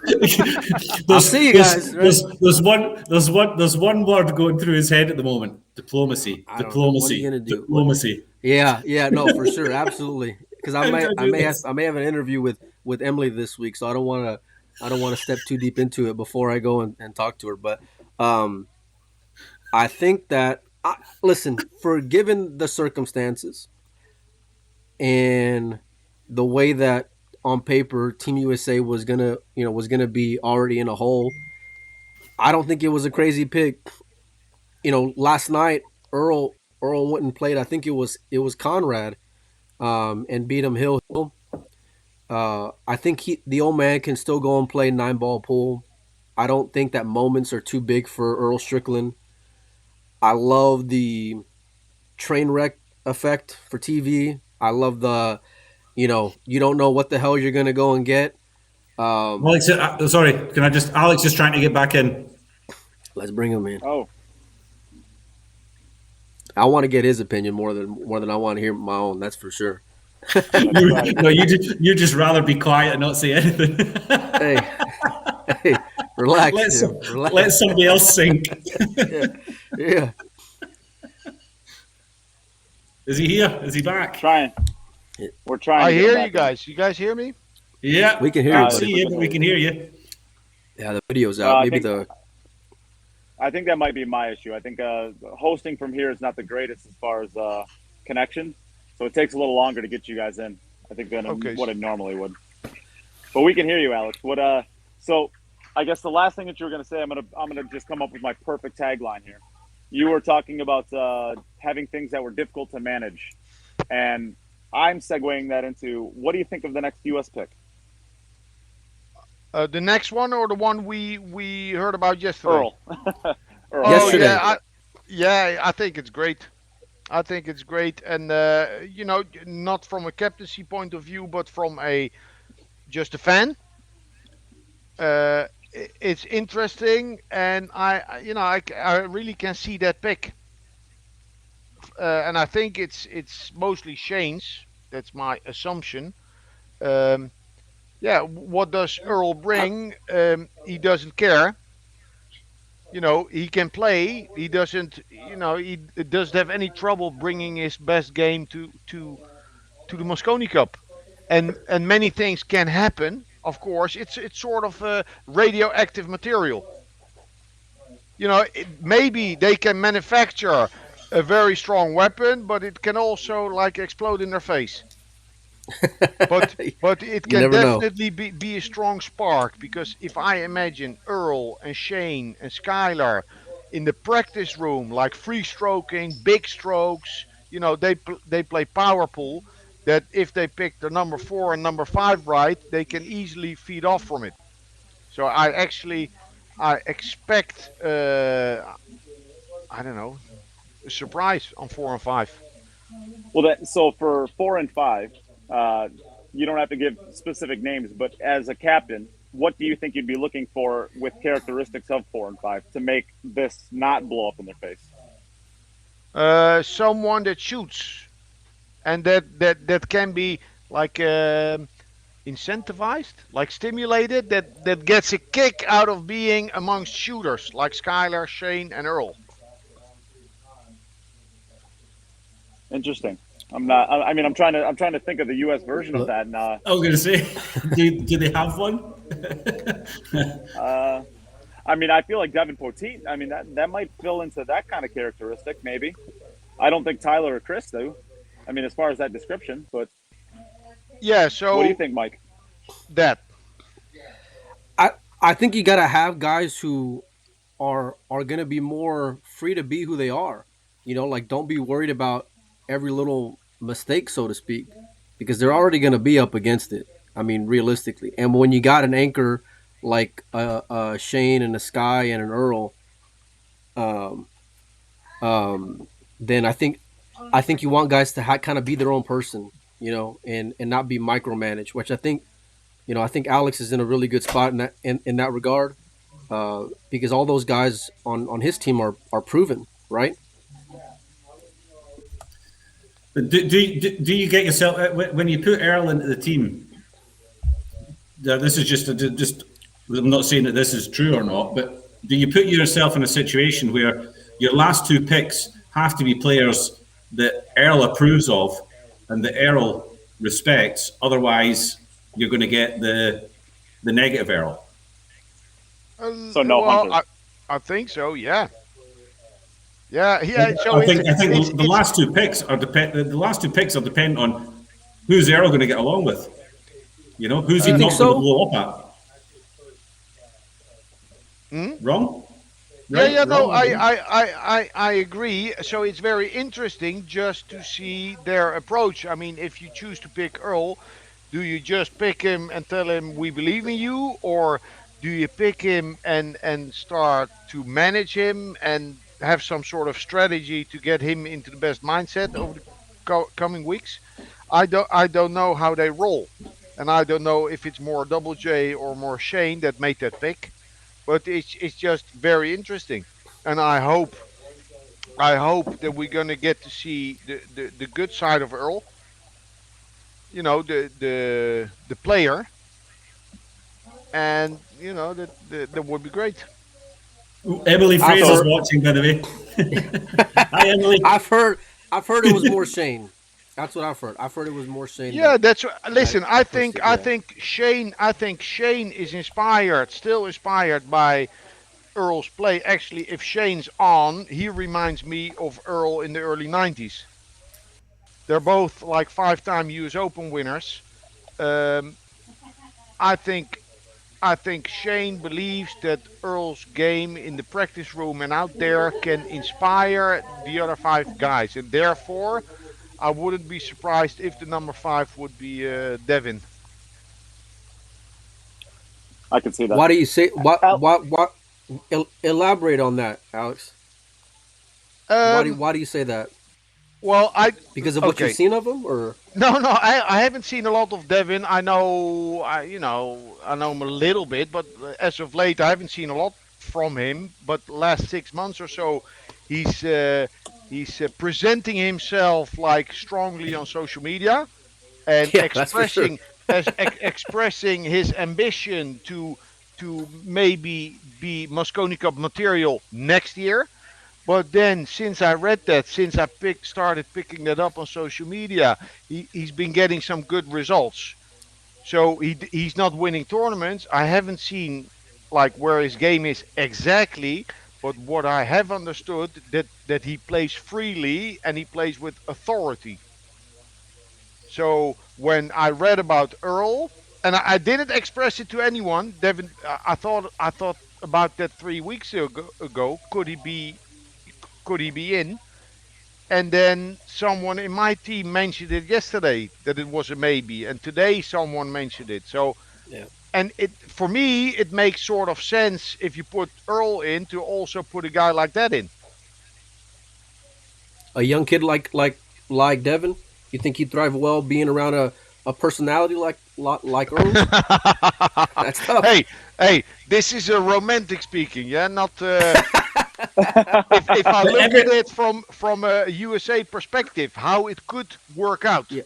I'll see you guys. Right? There's one word going through his head at the moment. Diplomacy. I don't know. What are you Diplomacy. gonna do? Diplomacy. Yeah, no, for sure, absolutely. Because How do I do this? I may have an interview with Emily this week, so I don't want to step too deep into it before I go and talk to her. But I think that listen, for given the circumstances and the way that on paper Team USA was gonna be already in a hole, I don't think it was a crazy pick. Last night Earl went and played. I think it was Conrad, and beat him Hill. I think the old man can still go and play 9-ball pool. I don't think that moments are too big for Earl Strickland. I love the train wreck effect for TV. I love you don't know what the hell you're gonna go and get. Alex, sorry, can I just? Alex is trying to get back in. Let's bring him in. Oh, I want to get his opinion more than I want to hear my own. That's for sure. No, you just rather be quiet and not say anything. Hey, hey, relax, let, Jim. Relax. let somebody else sink. Yeah. Is he here? Is he back? trying. We're trying. I to get hear him you back in. guys. You guys hear me? Yeah, We can hear I you, can't buddy. see you, but we can hear you. Yeah, the video's out. I Maybe think that might be my issue. I think hosting from here is not the greatest as far as connection, so it takes a little longer to get you guys in. I think than Okay. what it normally would. But we can hear you, Alex. What? So, I guess the last thing that you were going to say, I'm gonna just come up with my perfect tagline here. you were talking about having things that were difficult to manage, and I'm segueing that into what do you think of the next U.S. pick, The next one or the one we heard about yesterday? Earl? Earl, Oh sorry. Yesterday. yeah, I think it's great. I think it's great, and not from a captaincy point of view, but from a just a fan. It's interesting, and I really can see that pick, and I think it's mostly Shane's. That's my assumption. Um, yeah, what does Earl bring? He doesn't care. He can play. He doesn't. He doesn't have any trouble bringing his best game to the Mosconi Cup, and many things can happen. Of course, it's sort of radioactive material. Maybe they can manufacture a very strong weapon, but it can also like explode in their face. But it You can never know. definitely be a strong spark, because if I imagine Earl and Shane and Skylar in the practice room, like free stroking, big strokes, they play power pool. That if they pick the number 4 and number 5 right, they can easily feed off from it. So I expect I don't know, a surprise on 4 and 5. Well, so for 4 and 5, uh, you don't have to give specific names, but as a captain, what do you think you'd be looking for with characteristics of 4 and 5 to make this not blow up in their face? Someone that shoots, and that can be like incentivized, like stimulated, that gets a kick out of being amongst shooters like Skylar, Shane, and Earl. Interesting. I'm not. I mean, I'm trying to think of the U.S. version of Look, that. And I was going to say, do they have one? I mean, I feel like Devin Poteet. I mean, that might fill into that kind of characteristic, maybe. I don't think Tyler or Chris do. I mean, as far as that description, but Yeah, what do you so think, Mike? that. I I think you gotta have guys who are gonna be more free to be who they are. Like don't be worried about every little mistake, so to speak, because they're already gonna be up against it. I mean, realistically, and when you got an anchor like Shane and a Sky and an Earl, um, then I think you want guys to kind of be their own person, and not be micromanaged. Which I think Alex is in a really good spot in that regard, because all those guys on his team are proven, right? But do you get yourself when you put Earl into the team? This is just. I'm not saying that this is true or not, but do you put yourself in a situation where your last two picks have to be players that Earl approves of and that Earl respects? Otherwise, you're going to get the negative Earl. So no Well, Hunter. I think so. Yeah, yeah. So I think the it's last two picks are dependent on who's Earl going to get along with. Who's he You think not going to so? blow up at? hmm? Wrong? Yeah, Right? yeah. No, Wrong I, again? I, I, I agree. So it's very interesting just to see their approach. I mean, if you choose to pick Earl, do you just pick him and tell him we believe in you, or do you pick him and start to manage him and have some sort of strategy to get him into the best mindset over the coming weeks? I don't know how they roll, and I don't know if it's more Double J or more Shane that made that pick, but it's just very interesting, and I hope that we're gonna get to see the good side of Earl. The player, and that would be great. Emily I've Fraser's heard, So watching, by the way. Hi, Emily. I've heard, I've heard it was more Shane. That's what I've heard. I've heard it was more Shane Yeah, than that's listen. I per think se. I Yeah. think Shane. I think Shane is inspired, still inspired by Earl's play. Actually, if Shane's on, he reminds me of Earl in the early '90s. They're both like 5-time U.S. Open winners. Um, I think I think Shane believes that Earl's game in the practice room and out there can inspire the other five guys, and therefore I wouldn't be surprised if the number five would be Devin. I can see that. Why do you say what? Al- What? Elaborate on that, Alex. Um, Why do you say that? well, Because of what you've okay. seen of him, or No, I haven't seen a lot of Devin. I know, I know him a little bit, but as of late, I haven't seen a lot from him. But the last 6 months or so, he's presenting himself like strongly on social media and yeah, that's for sure. expressing his ambition to maybe be Mosconi Cup material next year. But then, since I read that, since I started picking that up on social media, he's been getting some good results. So he's not winning tournaments. I haven't seen like where his game is exactly, but what I have understood that he plays freely and he plays with authority. So when I read about Earl, and I didn't express it to anyone, Devin, I thought about that 3 weeks ago. Could he be in? And then someone in my team mentioned it yesterday that it was a maybe, and today someone mentioned it. So, Yeah, and it for me it makes sort of sense if you put Earl in to also put a guy like that in. a young kid like Devin. You think he'd thrive well being around a personality like Earl's? That's tough. hey, hey, this is a romantic speaking, yeah, not. If I look at it from a USA perspective, how it could work out. Yeah.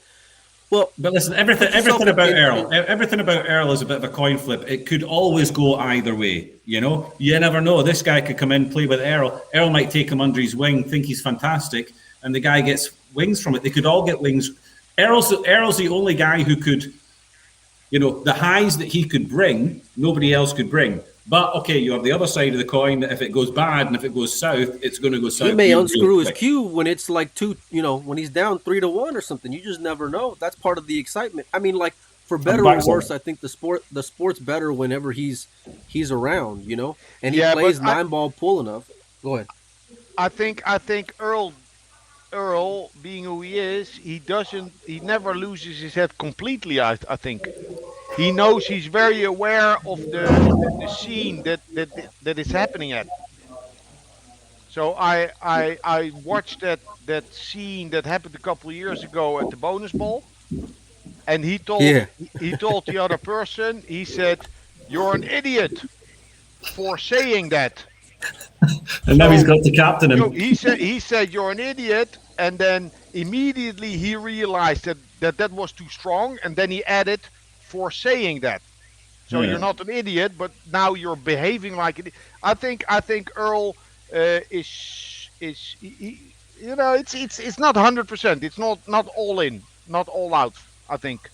Well, But listen, put yourself everything about Earl is a bit of a coin flip. It could always go either way. You know, you never know. This guy could come in, play with Earl. Earl might take him under his wing, think he's fantastic, and the guy gets wings from it. They could all get wings. Earl's the only guy who could, you know, the highs that he could bring, nobody else could bring. But okay, you have the other side of the coin that if it goes bad and if it goes south, it's going to go south. he may real unscrew his quick. cue when it's like when he's down 3-1 or something. You just never know. That's part of the excitement. I mean, like for better or worse, I think the sport's better whenever he's around, and he Yeah, plays but 9-ball pool enough. Go ahead. I think Earl, being who he is, he never loses his head completely. I think he knows, he's very aware of the scene that is happening at. So I watched that scene that happened a couple of years ago at the bonus ball, and Yeah. he told the other person, he said, "You're an idiot for saying that." And now So, he's got to captain so him. he said you're an idiot, and then immediately he realized that was too strong, and then he added for saying that. So Yeah. you're not an idiot, but now you're behaving like it. I think Earl it's not 100%. It's not all in, not all out. I think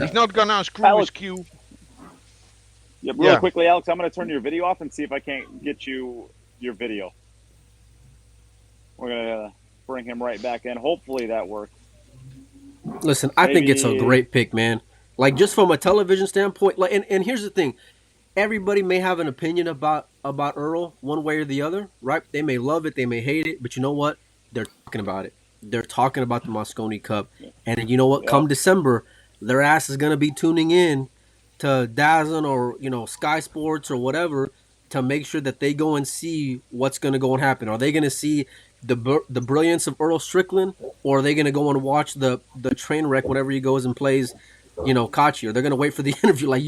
he's not gonna unscrew his Alex, cue. yeah, really Yeah. quickly, Alex, I'm going to turn your video off and see if I can't get you your video. We're going to bring him right back in. Hopefully that works. Listen, I think it's a Maybe. great pick, man. Like just from a television standpoint, like and here's the thing. Everybody may have an opinion about Earl one way or the other, right? They may love it, they may hate it, but you know what? They're talking about it. They're talking about the Mosconi Cup. And you know what? Yeah. Come December, their ass is going to be tuning in to DAZN or, Sky Sports or whatever to make sure that they go and see what's going to go and happen. Are they going to see the brilliance of Earl Strickland, or are they going to go and watch the train wreck whenever he goes and plays, Kaci? Or they're going to wait for the interview? Like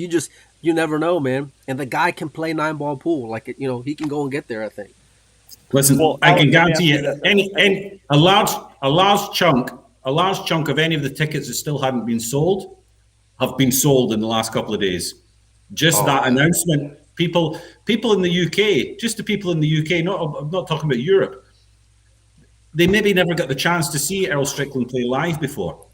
you never know, man. And the guy can play 9-ball pool. Like, he can go and get there, I think. Listen, Well, I can Alex, let me guarantee ask you, you this. any a large chunk of any of the tickets that still hadn't been sold have been sold in the last couple of days. Just that Oh, announcement, people in the UK, just the people in the UK. I'm not talking about Europe. They maybe never got the chance to see Earl Strickland play live before,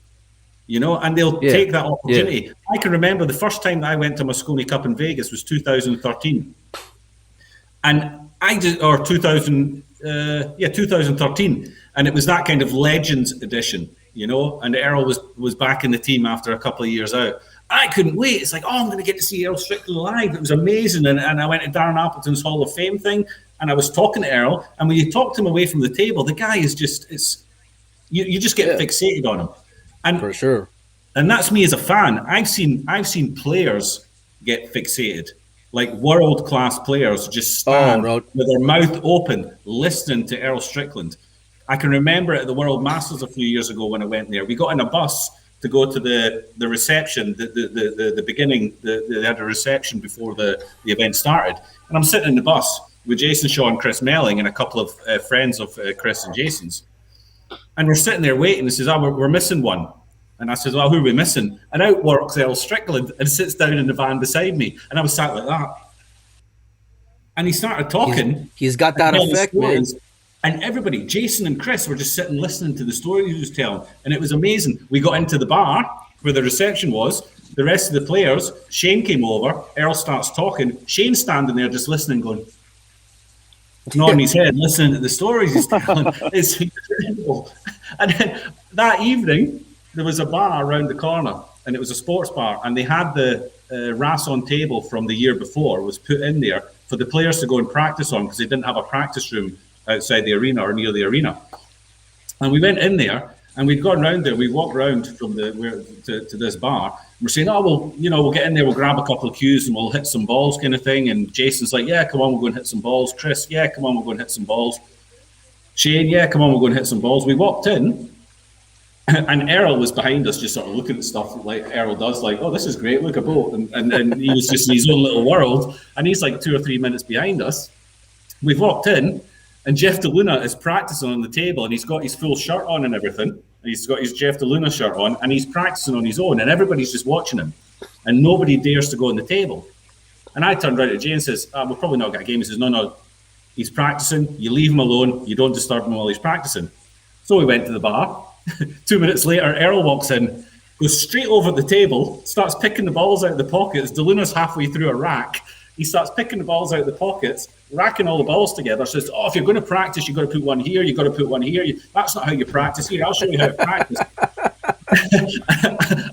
and they'll Yeah, take that yeah, opportunity. I can remember the first time that I went to Mosconi Cup in Vegas was 2013. And I did, or 2013, and it was that kind of Legends edition, and Earl was back in the team after a couple of years out. I couldn't wait. It's like, oh, I'm going to get to see Earl Strickland live. It was amazing. And I went to Darren Appleton's Hall of Fame thing, and I was talking to Earl. And when you talk to him away from the table, the guy is just, you just get fixated on him. And For sure. And that's me as a fan. I've seen players get fixated, like world-class players just stand with their mouth open, listening to Earl Strickland. I can remember at the World Masters a few years ago when I went there. We got in a bus to go to the reception, the beginning. They had a reception before the event started, and I'm sitting in the bus with Jason Shaw and Chris Melling and a couple of friends of Chris and Jason's, and we're sitting there waiting. And says, "Oh, we're missing one." And I said, "Well, who are we missing?" And out walks Earl Strickland and sits down in the van beside me, and I was sat like that. And he started talking. He's got that effect, man. And everybody, Jason and Chris, were just sitting listening to the story he was telling. And it was amazing. We got into the bar where the reception was. The rest of the players, Shane came over. Earl starts talking. Shane's standing there just listening, going, nodding his head, listening to the stories he's telling. It's incredible. And then that evening, there was a bar around the corner, and it was a sports bar. And they had the Rasson table from the year before was put in there for the players to go and practice on because they didn't have a practice room outside the arena or near the arena. And we went in there and we'd gone around there. We walked around from to this bar. And we're saying, oh, well, we'll get in there, we'll grab a couple of cues and we'll hit some balls kind of thing. And Jason's like, yeah, come on, we'll go and hit some balls. Chris, yeah, come on, we'll go and hit some balls. Shane, yeah, come on, we'll go and hit some balls. We walked in and Earl was behind us just sort of looking at stuff like Earl does, like, oh, this is great, look, a boat. And he was just in his own little world. And he's like 2 or 3 minutes behind us. We've walked in. And Jeff DeLuna is practicing on the table, and he's got his full shirt on and everything. And he's got his Jeff DeLuna shirt on, and he's practicing on his own, and everybody's just watching him. And nobody dares to go on the table. And I turned around to Jay and says, we'll probably not get a game. He says, no, he's practicing. You leave him alone. You don't disturb him while he's practicing. So we went to the bar. 2 minutes later, Earl walks in, goes straight over the table, starts picking the balls out of the pockets. DeLuna's halfway through a rack. He starts picking the balls out of the pockets, racking all the balls together. Says, oh, if you're going to practice, you've got to put one here, you've got to put one here. That's not how you practice. Here, I'll show you how to practice.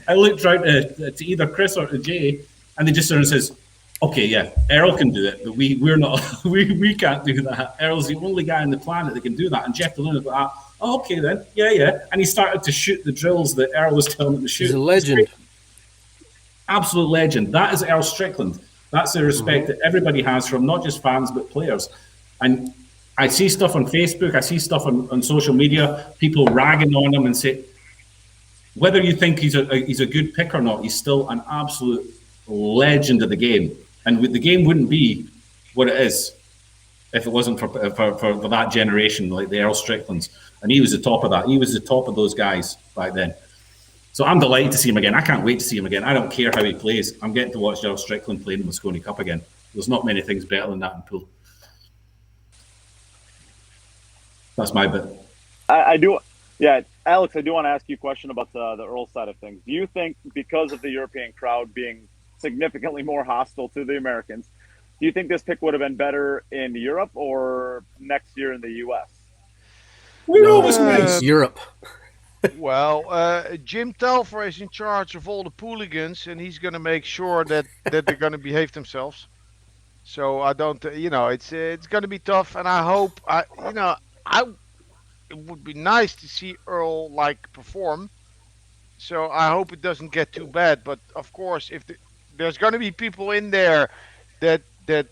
I looked round to either Chris or to Jay, and they just sort of says, okay, yeah, Earl can do it, but we're not, we can't do that. Earl's the only guy on the planet that can do that. And Jeff DeLuna's like, oh, okay then, yeah. And he started to shoot the drills that Earl was telling him to shoot. He's a legend. Absolute legend. That is Earl Strickland. That's the respect that everybody has from not just fans, but players. And I see stuff on Facebook, I see stuff on social media, people ragging on him and say, whether you think he's a good pick or not, he's still an absolute legend of the game. And the game wouldn't be what it is if it wasn't for that generation, like the Earl Stricklands. And he was the top of that. He was the top of those guys back then. So I'm delighted to see him again. I can't wait to see him again. I don't care how he plays. I'm getting to watch Earl Strickland play in the Mosconi Cup again. There's not many things better than that in pool. That's my bit. I do. Yeah, Alex, I do want to ask you a question about the Earl side of things. Do you think because of the European crowd being significantly more hostile to the Americans, do you think this pick would have been better in Europe or next year in the U.S.? Europe. Well, Jim Telfer is in charge of all the pooligans, and he's going to make sure that they're going to behave themselves. So I don't, it's going to be tough, and I hope, it would be nice to see Earl perform. So I hope it doesn't get too bad. But of course, if there's going to be people in there that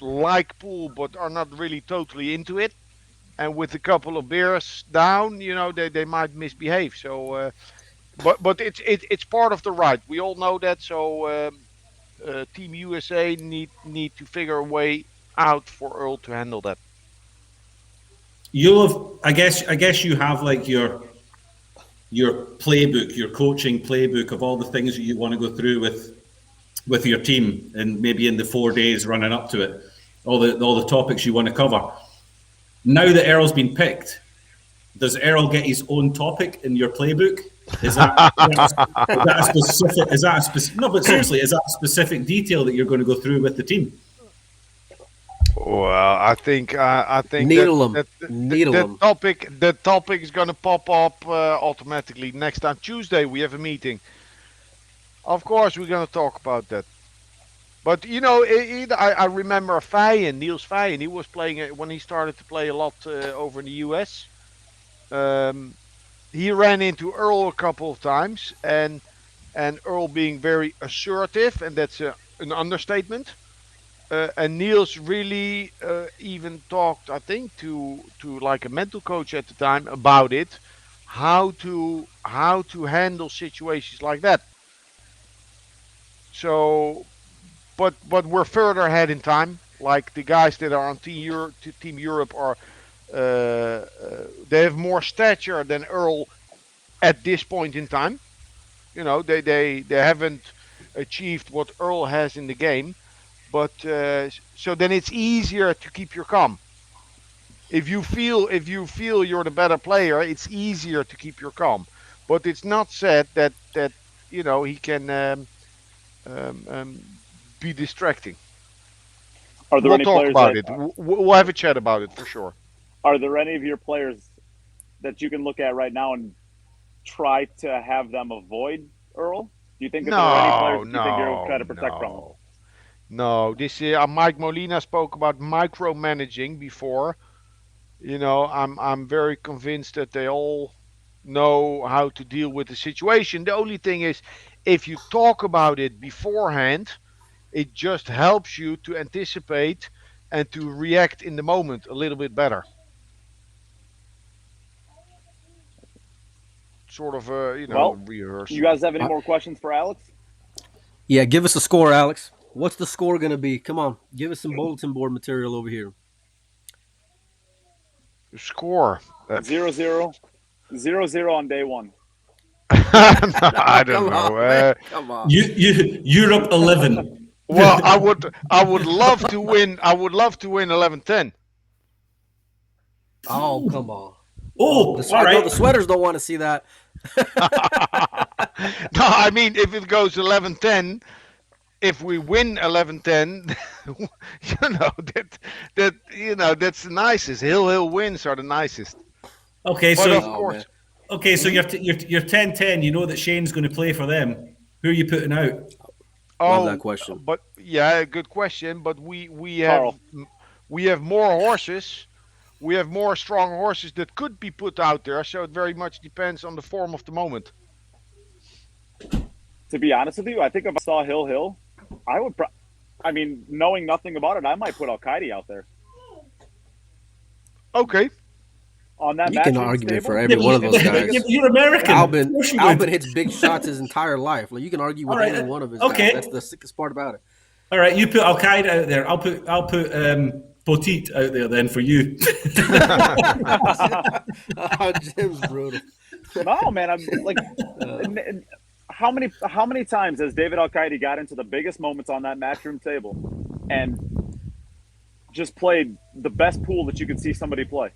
like pool but are not really totally into it, and with a couple of beers down, they might misbehave. So, but it's part of the ride. We all know that. So, Team USA need to figure a way out for Earl to handle that. You'll have, I guess you have your playbook, your coaching playbook of all the things that you want to go through with your team, and maybe in the 4 days running up to it, all the topics you want to cover. Now that Earl's been picked, does Earl get his own topic in your playbook? Is that a specific? No, but seriously, is that a specific detail that you're going to go through with the team? Well, I think the topic is going to pop up automatically next time Tuesday. We have a meeting. Of course, we're gonna talk about that. But I remember Feyen, Niels Feyen. He was playing when he started to play a lot over in the US. Um, he ran into Earl a couple of times, and Earl being very assertive, and that's an understatement. And Niels really even talked, I think, to like a mental coach at the time about it, how to handle situations like that. So, but we're further ahead in time. Like the guys that are on Team Europe are, they have more stature than Earl at this point in time. They haven't achieved what Earl has in the game, but so then it's easier to keep your calm. If you feel you're the better player, it's easier to keep your calm. But it's not said that he can um, um, be distracting. Are there We'll any talk players about that it. We'll have a chat about it for sure. are there any of your players that you can look at right now and try to have them avoid Earl? Do you think that there are any players No, that you think you'll try no, to protect from him? no, no. This Mike Molina spoke about micromanaging before. I'm very convinced that they all know how to deal with the situation. The only thing is, if you talk about it beforehand, it just helps you to anticipate and to react in the moment a little bit better. Sort of Well, you rehearsal. guys have any more questions for Alex? Yeah, give us a score, Alex. What's the score going to be? Come on, give us some bulletin board material over here. Score. 0-0, 0-0 on day one. I don't Come know. on, man. Come on. Europe 11. Well, I would love to win. I would love to win 11-10. Oh, come on. Oh, all I know right. the sweaters don't want to see that. No, I mean if it goes 11-10, if we win 11-10, that's the nicest. Hill wins are the nicest. Okay, But so of Oh, man. course, okay, so you're 10-10. You know that Shane's going to play for them. Who are you putting out? Love that oh, question. but yeah, good question. But Carl. we have more horses. We have more strong horses that could be put out there. So it very much depends on the form of the moment. To be honest with you, I think if I saw Hill, I would. I mean, knowing nothing about it, I might put Al-Qaeda out there Okay. on that You can matchroom argue it for table. every one of those It's the guys. biggest. You're American. Of course you Albin would. hits big shots his entire life. Like you can argue with All right, any one of his okay. guys. That's the sickest part about it. All right, you put Al Qaeda out there. I'll put Poteet out there then for you. Oh, Jim's brutal. No, man, I'm like, how many times has David Al-Qaeda got into the biggest moments on that matchroom table and just played the best pool that you could see somebody play?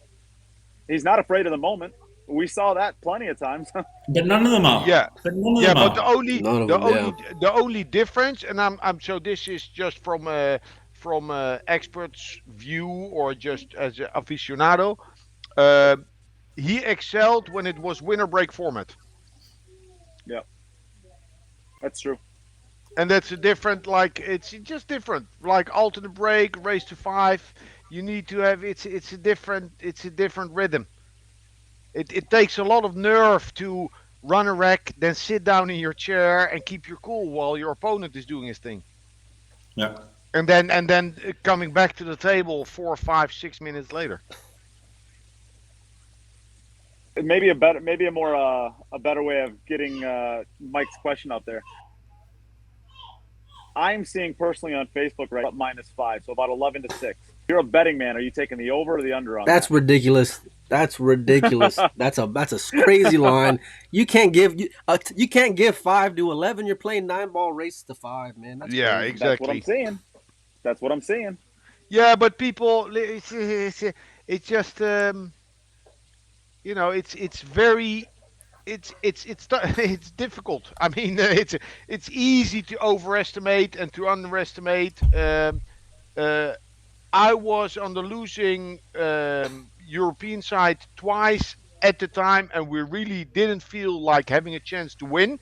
He's not afraid of the moment. We saw that plenty of times. But none of them are. Yeah. But none of Yeah, them but the are. only None of the them, only the only difference, and I'm so this is just from expert's view or just as an aficionado. Uh, he excelled when it was winner break format, Yeah, that's true. and that's a different. Like it's just different. Like alternate break, race to five. You need to have it's a different rhythm. It takes a lot of nerve to run a wreck, then sit down in your chair and keep your cool while your opponent is doing his thing. Yeah. And then coming back to the table 4, 5, 6 minutes later. Maybe a better way of getting Mike's question out there. I'm seeing personally on Facebook right up -5, so about 11-6. You're a betting man. Are you taking the over or the under on That's that? ridiculous. That's ridiculous. That's a crazy line. You can't give 5 to 11. You're playing 9-ball races to 5, man. That's Yeah, crazy. That's what I'm exactly. seeing. That's what I'm seeing. Yeah, but people, it's just it's very it's difficult. I mean, it's easy to overestimate and to underestimate. Uh, I was on the losing European side twice at the time, and we really didn't feel like having a chance to win.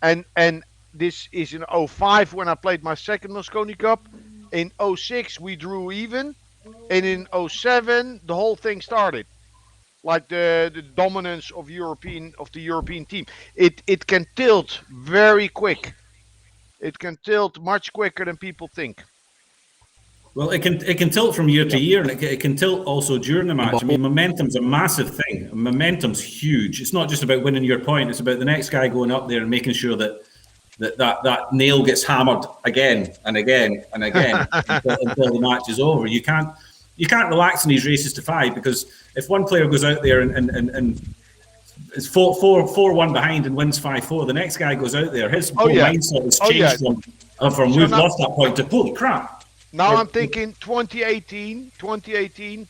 And this is in '05 when I played my second Mosconi Cup. In '06 we drew even, and in '07 the whole thing started. Like the dominance of the European team. It can tilt very quick. It can tilt much quicker than people think. Well, it can tilt from year to year, and it can tilt also during the match. I mean, Bubble. momentum's a massive thing. Momentum's huge. It's not just about winning your point; it's about the next guy going up there and making sure that nail gets hammered again and again and again until the match is over. You can't relax in these races to 5, because if one player goes out there and is 4-1 behind and wins 5-4, the next guy goes out there, his whole mindset has changed from So we've now- lost that point to holy crap. Now I'm thinking 2018,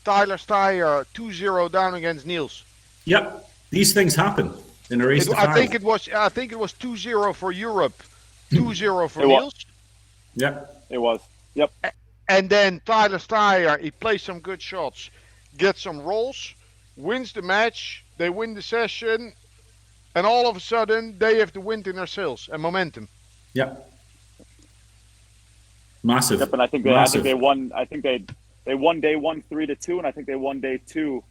Tyler Steyer 2-0 down against Niels. Yep, these things happen in a race to 5. I think it was 2-0 for Europe, 2-0 for It was. Niels. Yep. It was. Yep. And then Tyler Steyer, he plays some good shots, gets some rolls, wins the match, they win the session, and all of a sudden they have the wind in their sails and momentum. Yep. Massive. Yep. And I think they won. I think they won day 1 3-2, and I think they won day 2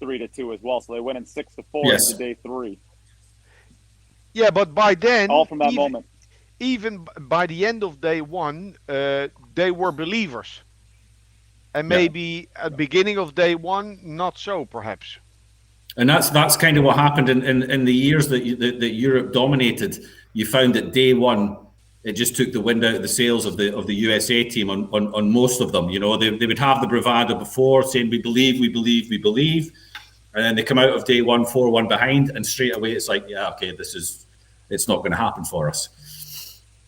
3-2 as well. So they went in 6-4 Yes. into day 3. Yeah, but by then, All from that moment. even by the end of day 1, they were believers. And maybe at the beginning of day 1, not so, perhaps. And that's kind of what happened in the years that Europe dominated. You found that day 1, it just took the wind out of the sails of the USA team on most of them. You know, they would have the bravado before, saying we believe, and then they come out of day 1 4-1 behind, and straight away it's like, yeah, okay, it's not going to happen for us.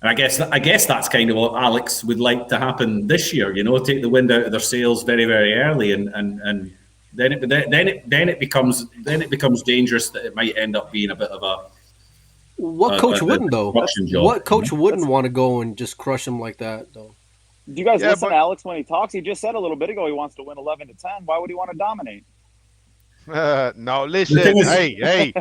And I guess that's kind of what Alex would like to happen this year. You know, take the wind out of their sails very, very early, and then it becomes dangerous that it might end up being a bit of a What coach wouldn't though? job. What coach wouldn't want to go and just crush him like that though? Do you guys Yeah, listen but- to Alex when he talks? He just said a little bit ago he wants to win 11-10. Why would he want to dominate? No, listen, thing is- hey,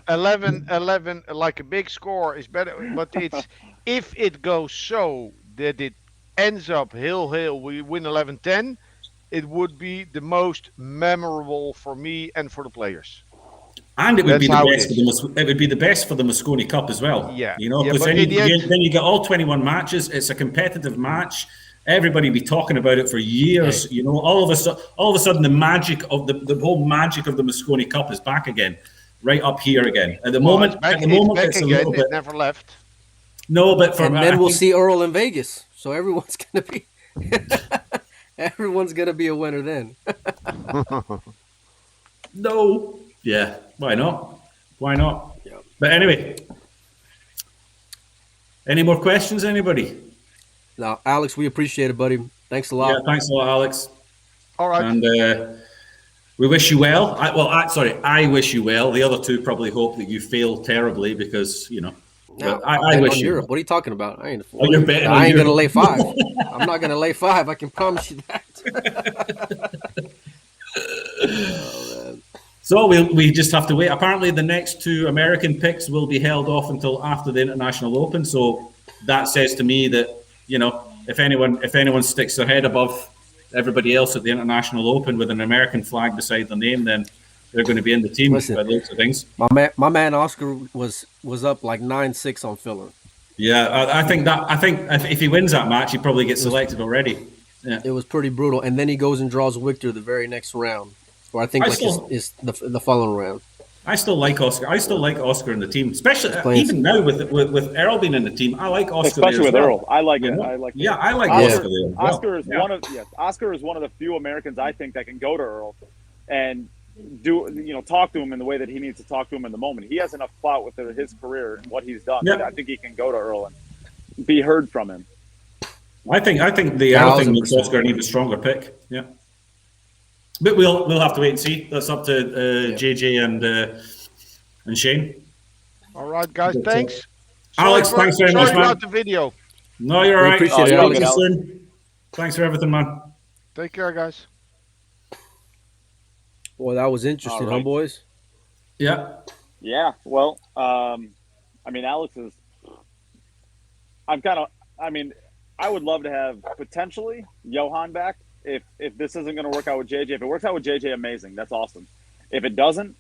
11, like a big score is better, but it's if it goes so that it ends up we win 11-10, it would be the most memorable for me and for the players. And it would be That's how the it best is. it would be the best for the Mosconi Cup as well. Yeah. You know, Yeah, because but then in the end- you get all 21 matches. It's a competitive match. Everybody be talking about it for years. You know, all of a sudden the magic of the whole magic of the Mosconi Cup is back again, right up here again. At the moment, It's back, it's a again. little bit. It never left. No, but for And then we'll see Earl in Vegas. So everyone's gonna be everyone's gonna be a winner then. No. Yeah. Why not? Why not? Yeah. But anyway, any more questions? Anybody? Now, Alex, we appreciate it, buddy. Thanks a lot. Yeah. Thanks a lot, Alex. All right. And we wish you well. I wish you well. The other two probably hope that you fail terribly because, you know. Now, But I bet wish on you Europe. well. What are you talking about? I ain't you're betting on I ain't gonna Europe. lay 5. I'm not gonna lay 5. I can promise you that. Oh, man. So we just have to wait. Apparently, the next 2 American picks will be held off until after the International Open. So that says to me that, you know, if anyone sticks their head above everybody else at the International Open with an American flag beside their name, then they're going to be in the team Listen. by the looks of things. My man Oscar was up like 9-6 on filler. Yeah, I think if he wins that match, he probably gets selected already. Yeah. It was pretty brutal, and then he goes and draws Victor the very next round, or I think is the following round. I still like Oscar. I still like Oscar in the team, especially playing- even now with Earl being in the team. I like Oscar, Especially there as with well. Earl. I like You it. know? I like Yeah, I like Oscar, Oscar there as well. Oscar is one of the few Americans I think that can go to Earl and talk to him in the way that he needs to talk to him in the moment. He has enough clout with his career and what he's done. Yeah. I think he can go to Earl and be heard from him. I think the Earl thing makes 1000%. Oscar an even stronger pick. Yeah, but we'll have to wait and see. That's up to JJ and Shane. All right, guys. Good Thanks. Alex, thanks very much, Sorry man. about the video. No, you're all We right. appreciate it, Talk to Alex. you soon. Thanks for everything, man. Take care, guys. Boy, that was interesting, All right. huh, boys? Yeah. Yeah. Well, I mean, Alex is I'm kind of. I mean, I would love to have potentially Johan back if this isn't going to work out with JJ. If it works out with JJ, amazing. That's awesome. If it doesn't,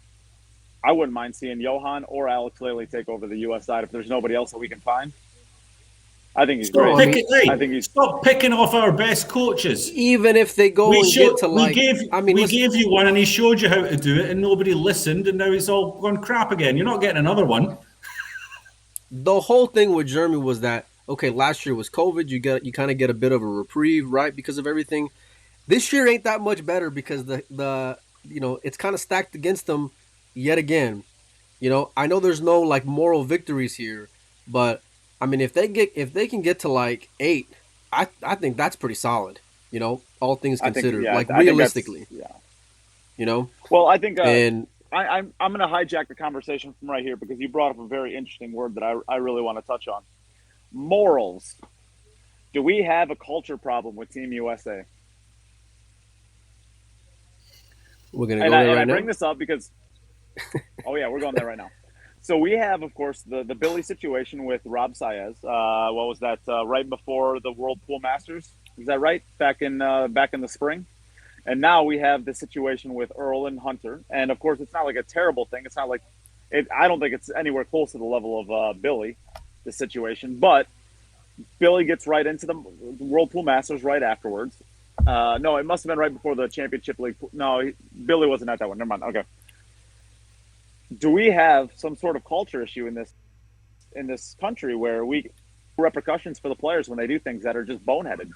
I wouldn't mind seeing Johan or Alex Lely take over the U.S. side if there's nobody else that we can find. I think he's Stop great. picking, I think he's stop picking off our best coaches. Even if they go get to like, we gave you one, and he showed you how to do it, and nobody listened, and now it's all gone crap again. You're not getting another one. The whole thing with Jeremy was that, okay, last year was COVID. You kind of get a bit of a reprieve, right, because of everything. This year ain't that much better because the it's kind of stacked against them yet again. I know there's no like moral victories here, but I mean if they can get to like 8, I think that's pretty solid. All things considered, realistically. Yeah. Well, I think and I'm going to hijack the conversation from right here because you brought up a very interesting word that I really want to touch on. Morals. Do we have a culture problem with Team USA? We're going to go there right now. I bring this up because, oh yeah, we're going there right now. So we have, of course, the Billy situation with Rob Saez. What was that? Right before the World Pool Masters, is that right? Back in the spring, and now we have the situation with Earl and Hunter. And of course, it's not like a terrible thing. It's not like I don't think it's anywhere close to the level of Billy, the situation. But Billy gets right into the World Pool Masters right afterwards. No, it must have been right before the Championship League. No, Billy wasn't at that one. Never mind. Okay. Do we have some sort of culture issue in this country where we repercussions for the players when they do things that are just boneheaded?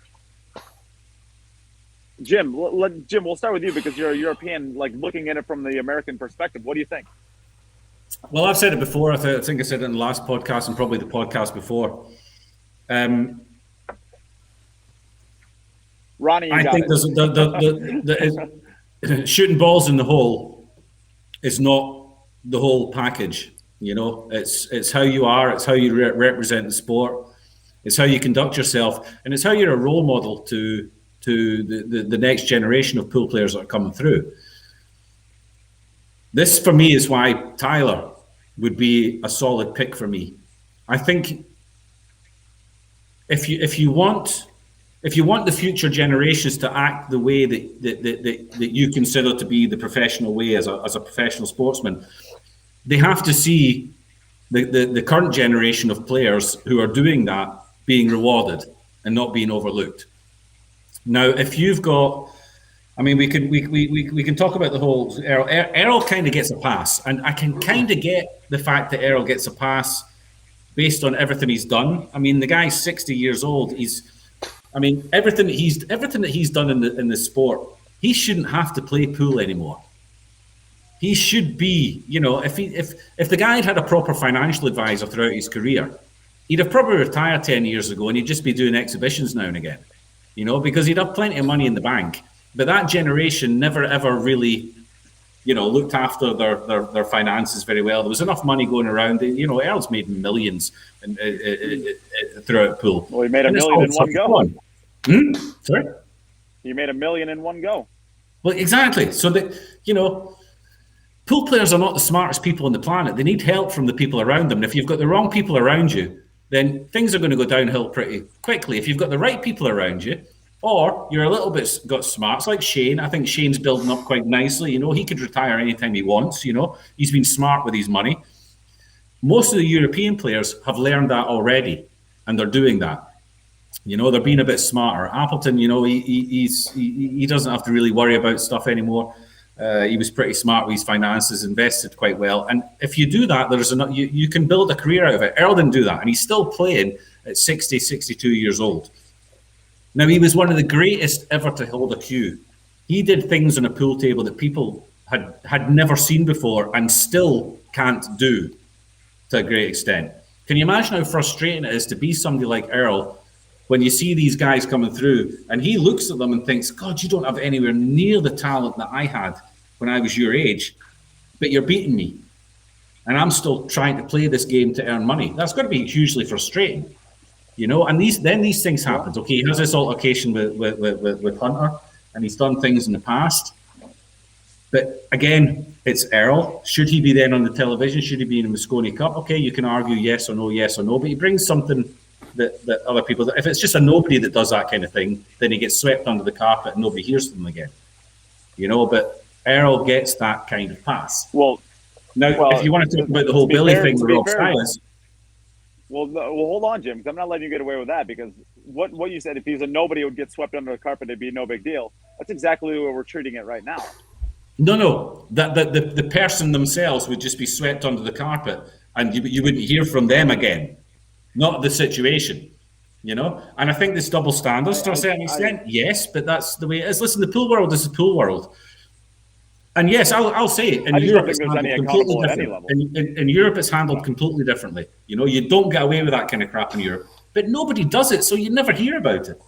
Jim, we'll start with you because you're a European, like looking at it from the American perspective. What do you think? Well, I've said it before. I think I said it in the last podcast and probably the podcast before. Ronnie, I think there's shooting balls in the hole is not the whole package. It's how you are, it's how you represent the sport, it's how you conduct yourself, and it's how you're a role model to the next generation of pool players that are coming through. This, for me, is why Tyler would be a solid pick for me. I think if you want the future generations to act the way that you consider to be the professional way as a professional sportsman, they have to see the current generation of players who are doing that being rewarded and not being overlooked. Now, if you've got, I mean, we can talk about the whole Earl. Earl kind of gets a pass, and I can kind of get the fact that Earl gets a pass based on everything he's done. I mean, the guy's 60 years old. Everything that he's done in the sport, he shouldn't have to play pool anymore. He should be, if the guy had a proper financial advisor throughout his career, he'd have probably retired 10 years ago and he'd just be doing exhibitions now and again, because he'd have plenty of money in the bank. But that generation never ever really, looked after their finances very well. There was enough money going around. Earl's made millions throughout pool. Well, he made $1 million in one go. Sorry? He made $1 million in one go. Well, exactly. So that, pool players are not the smartest people on the planet. They need help from the people around them. And if you've got the wrong people around you, then things are going to go downhill pretty quickly. If you've got the right people around you, or you're a little bit got smarts, like Shane. I think Shane's building up quite nicely. He could retire anytime he wants. He's been smart with his money. Most of the European players have learned that already, and they're doing that. They're being a bit smarter. Appleton, he doesn't have to really worry about stuff anymore. He was pretty smart with his finances, invested quite well. And if you do that, you can build a career out of it. Earl didn't do that, and he's still playing at 60, 62 years old. Now, he was one of the greatest ever to hold a cue. He did things on a pool table that people had never seen before and still can't do to a great extent. Can you imagine how frustrating it is to be somebody like Earl when you see these guys coming through and he looks at them and thinks, God, you don't have anywhere near the talent that I had when I was your age, but you're beating me. And I'm still trying to play this game to earn money. That's going to be hugely frustrating. And these things happen. Okay, he has this altercation with Hunter, and he's done things in the past. But again, it's Earl. Should he be then on the television? Should he be in the Mosconi Cup? Okay, you can argue yes or no, but he brings something that other people. If it's just a nobody that does that kind of thing, then he gets swept under the carpet and nobody hears from him again. But Earl gets that kind of pass. Well, if you want to talk about the whole Billy thing with Rob Styles. Well, hold on, Jim, because I'm not letting you get away with that, because what you said, if he's a nobody who would get swept under the carpet, it'd be no big deal. That's exactly the way we're treating it right now. No. That the person themselves would just be swept under the carpet and you wouldn't hear from them again. Not the situation. And I think there's double standards to a certain extent. Yes, but that's the way it is. Listen, the pool world is the pool world. And yes, I'll say it. In Europe, it's handled completely different. In Europe, it's handled completely differently. You don't get away with that kind of crap in Europe. But nobody does it, so you never hear about it.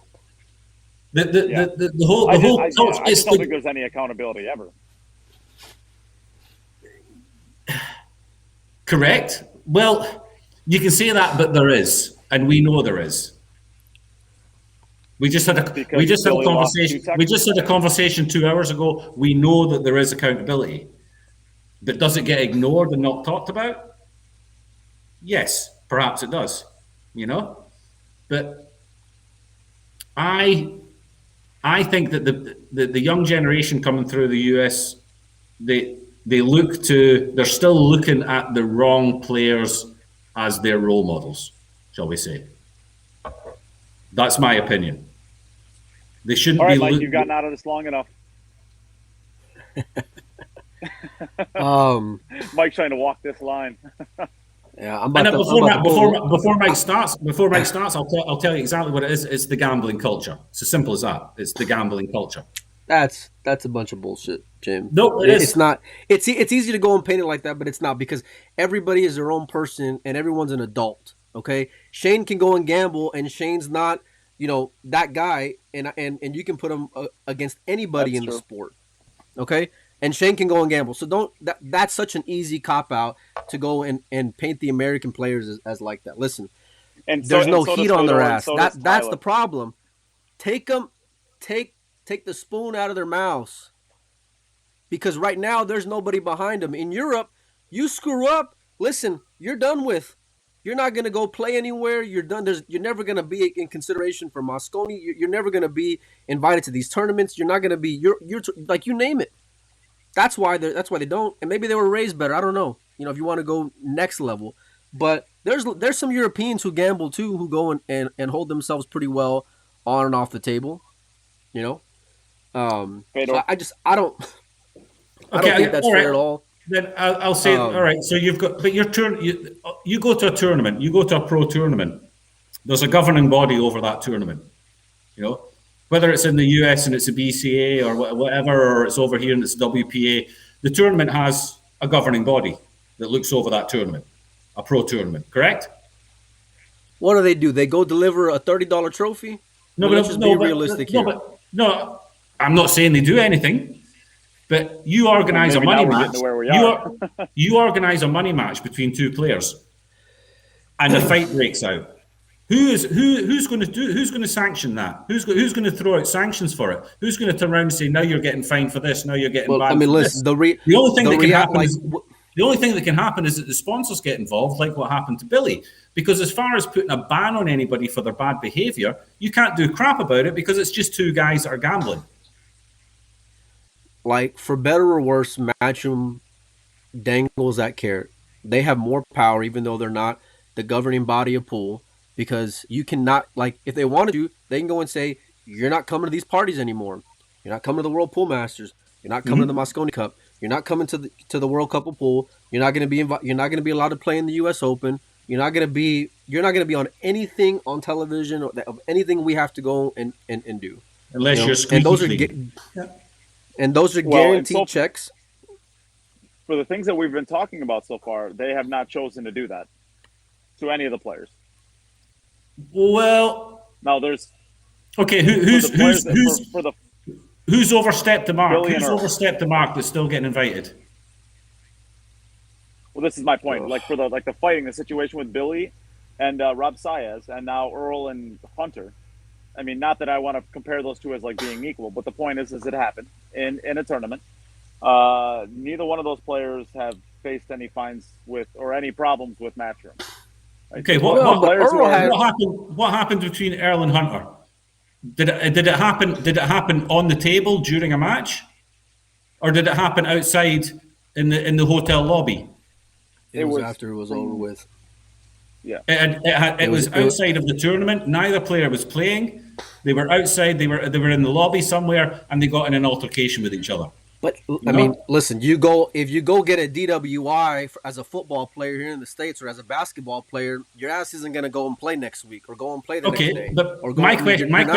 The whole culture. I just don't think there's any accountability ever. Correct. Well, you can say that, but there is, and we know there is. We just had a conversation. We just had a conversation 2 hours ago. We know that there is accountability, but does it get ignored and not talked about? Yes, perhaps it does. But I think that the young generation coming through the US, they're still looking at the wrong players as their role models, shall we say? That's my opinion. They shouldn't. All right, Mike, you've gotten out of this long enough. Mike's trying to walk this line. Yeah, before Mike starts, I'll tell you exactly what it is. It's the gambling culture. It's as simple as that. It's the gambling culture. That's a bunch of bullshit, Jim. No, it's not. It's easy to go and paint it like that, but it's not, because everybody is their own person and everyone's an adult. Okay, Shane can go and gamble, and Shane's not, that guy, and you can put him against anybody in the sport. Okay, and Shane can go and gamble. So that's such an easy cop out to go and paint the American players as like that. Listen, there's no heat on their ass. That's the problem. Take the spoon out of their mouths, because right now there's nobody behind them. In Europe, you screw up, listen, you're done with. You're not going to go play anywhere. You're done. You're never going to be in consideration for Mosconi. You're never going to be invited to these tournaments. You're not going to be. You're like, you name it. That's why they don't. And maybe they were raised better. I don't know. If you want to go next level, but there's some Europeans who gamble too, who go and hold themselves pretty well on and off the table. So I don't think that's fair at all. Then I'll say, all right. So you've got, but your turn. You go to a tournament. You go to a pro tournament. There's a governing body over that tournament. Whether it's in the US and it's a BCA or whatever, or it's over here and it's WPA. The tournament has a governing body that looks over that tournament, a pro tournament. Correct? What do? They go deliver a $30 trophy? No, let's just be realistic here. No, I'm not saying they do anything. But you organise a money match. You organise a money match between two players, and a fight breaks out. Who's going to sanction that? Who's going to throw out sanctions for it? Who's going to turn around and say, now you're getting fined for this, now you're getting banned for this? The only thing that can happen is that the sponsors get involved, like what happened to Billy. Because as far as putting a ban on anybody for their bad behaviour, you can't do crap about it because it's just two guys that are gambling. Like, for better or worse, Matchroom dangles that carrot. They have more power, even though they're not the governing body of pool, because you cannot, like, if they wanted to, they can go and say, you're not coming to these parties anymore. You're not coming to the World Pool Masters. You're not coming to the Mosconi Cup. You're not coming to the World Cup of Pool. You're not going to be allowed to play in the U.S. Open. You're not going to be on anything on television or of anything we have to go and do. Unless you're squeaky clean. And those are guaranteed checks. For the things that we've been talking about so far, they have not chosen to do that to any of the players. Well, now there's who's overstepped the mark? Who's overstepped the mark that's still getting invited? Well, this is my point. Like for the fighting, the situation with Billy and Rob Saez, and now Earl and Hunter. I mean, not that I want to compare those two as like being equal, but the point is it happened in a tournament. Neither one of those players have faced any fines with or any problems with Matchroom. Okay, Well, but players who Earl are had. what happened between Earl and Hunter? Did it happen? Did it happen on the table during a match, or did it happen outside in the hotel lobby? It it was was after it was over from with. yeah. It was outside of the tournament. Neither player was playing. They were outside. They were in the lobby somewhere, and they got in an altercation with each other. But You I mean, know? listen, if you go get a DWI as a football player here in the States or as a basketball player, your ass isn't going to go and play next week or go and play the next Okay, day but or go. I mean, my you're not.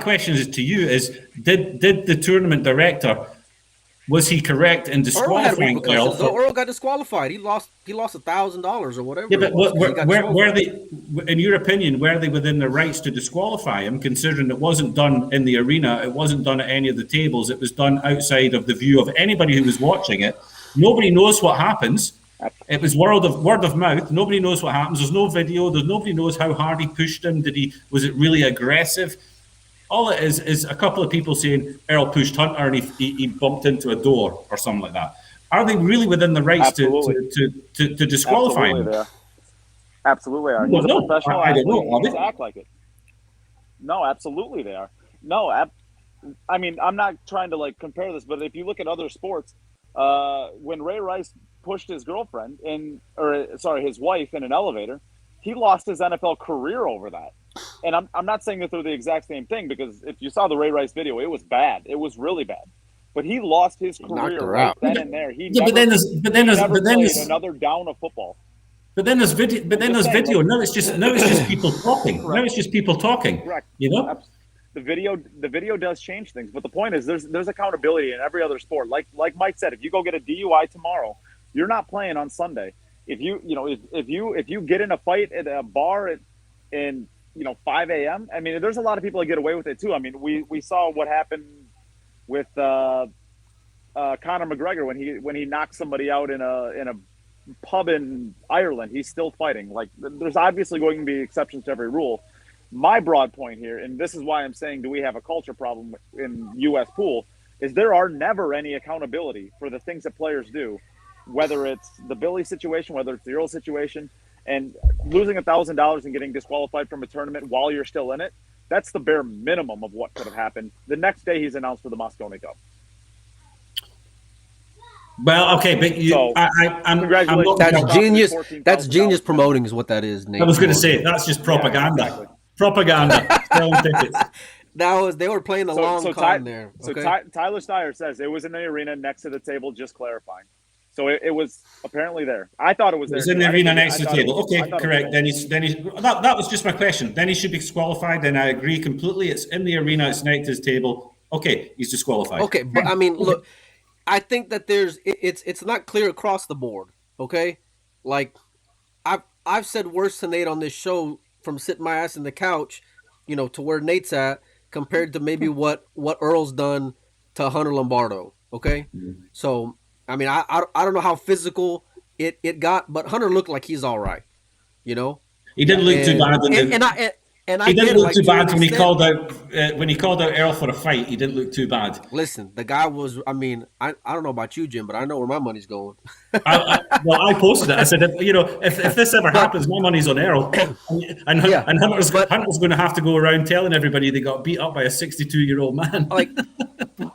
question to you, is, did the tournament director, was he correct in Earl had disqualifying Earl repercussions though. for? Earl got disqualified. He lost $1,000 or Yeah, whatever it but was because he got were disqualified. they, in your opinion, were they within their rights to disqualify him, considering it wasn't done in the arena, it wasn't done at any of the tables, it was done outside of the view of anybody who was watching it? Nobody knows what happens. It was word of mouth. Nobody knows what happens. There's no video. Nobody knows how hard he pushed him. Was it really aggressive? All it is a couple of people saying Earl pushed Hunter and he bumped into a door or something like that. Are they really within the rights Absolutely. to disqualify Absolutely him? they are. Absolutely are. I He's don't a know. professional I don't athlete. know. Are He needs to they? act like it. No, absolutely they are. No, I mean, I'm not trying to like compare this, but if you look at other sports, when Ray Rice pushed his girlfriend his wife in an elevator, he lost his NFL career over that. And I'm not saying that they're the exact same thing, because if you saw the Ray Rice video, it was bad. It was really bad. But he lost his career her right out. then and there. He Yeah, never, he never played there's another down of football. but then there's video. But then just there's saying, video. like- Now it's just people talking. Now Correct. it's just people talking. Correct. You know. The video does change things, but the point is there's accountability in every other sport. Like Mike said, if you go get a DUI tomorrow, you're not playing on Sunday. If you get in a fight at a bar in 5 a.m. I mean, there's a lot of people that get away with it too. I mean, we saw what happened with Conor McGregor when he knocked somebody out in a pub in Ireland. He's still fighting. Like, there's obviously going to be exceptions to every rule. My broad point here, and this is why I'm saying, do we have a culture problem in U.S. pool, is there are never any accountability for the things that players do, whether it's the Billy situation, whether it's the Earl situation, and losing $1,000 and getting disqualified from a tournament while you're still in it. That's the bare minimum of what could have happened. The next day he's announced for the Mosconi Cup. Well, okay, but I'm congratulations. That's That's genius. $14,000 That's genius promoting is what that is, Nate. I was going to say that's just propaganda. Yeah, exactly. Propaganda. Selling tickets. They were playing the long con there. Okay? So Tyler Steyer says it was in the arena next to the table, just clarifying. So it was apparently there. I thought it was there. It was in the arena next to the table. I Okay, thought correct. Then that was just my question. Then he should be disqualified. Then I agree completely. It's in the arena. It's next to his table. Okay, he's disqualified. Okay, but I mean, look, I think that it's not clear across the board. Okay, like I've said worse to Nate on this show from sitting my ass in the couch, to where Nate's at compared to maybe what Earl's done to Hunter Lombardo. Okay, so. I mean, I don't know how physical it got, but Hunter looked like he's all right. He didn't look too bad. He didn't look too bad when he called out Earl for a fight. He didn't look too bad. Listen, the guy was. I mean, I don't know about you, Jim, but I know where my money's going. I posted it. I said, if this ever happens, my money's on Earl. And Hunter's going to have to go around telling everybody they got beat up by a 62-year-old man. Like,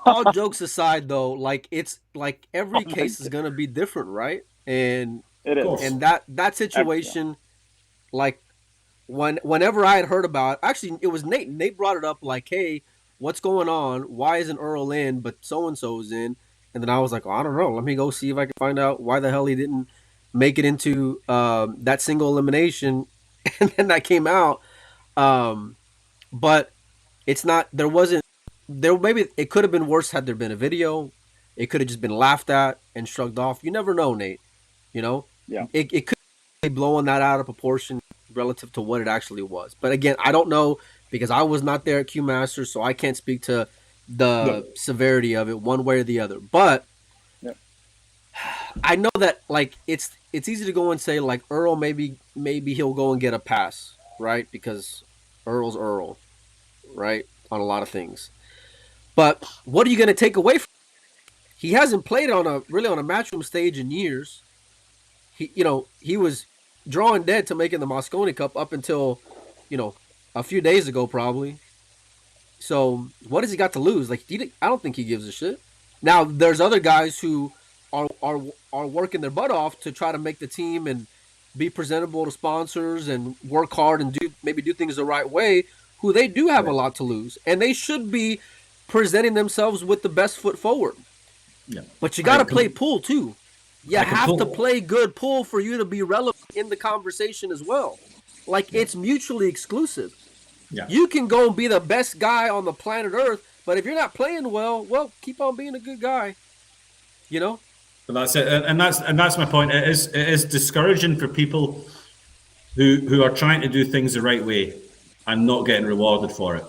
all jokes aside, though, like it's like every case is going to be different, right? And it is. And that situation, like. Whenever I had heard about, actually, it was Neight. Neight brought it up like, "Hey, what's going on? Why isn't Earl in, but so and so's in?" And then I was like, I don't know. Let me go see if I can find out why the hell he didn't make it into that single elimination, and then that came out. But it's not. There wasn't. There maybe it could have been worse had there been a video. It could have just been laughed at and shrugged off. You never know, Nate. Yeah. It could be blowing that out of proportion relative to what it actually was. But again, I don't know because I was not there at Q Masters, so I can't speak to the severity of it one way or the other. But I know that like it's easy to go and say like Earl maybe he'll go and get a pass, right? Because Earl's Earl, right? On a lot of things. But what are you going to take away from him? He hasn't played on a matchroom stage in years. He was drawing dead to making the Mosconi Cup up until, a few days ago probably. So what has he got to lose? Like, I don't think he gives a shit. Now there's other guys who are working their butt off to try to make the team and be presentable to sponsors and work hard and do things the right way. Who they do have a lot to lose, and they should be presenting themselves with the best foot forward. Yeah. But you got to play pool too. You have to play good pool for you to be relevant in the conversation as well. Like, it's mutually exclusive. Yeah. You can go and be the best guy on the planet Earth, but if you're not playing well, keep on being a good guy. But that's it, and that's my point. It is discouraging for people who are trying to do things the right way and not getting rewarded for it.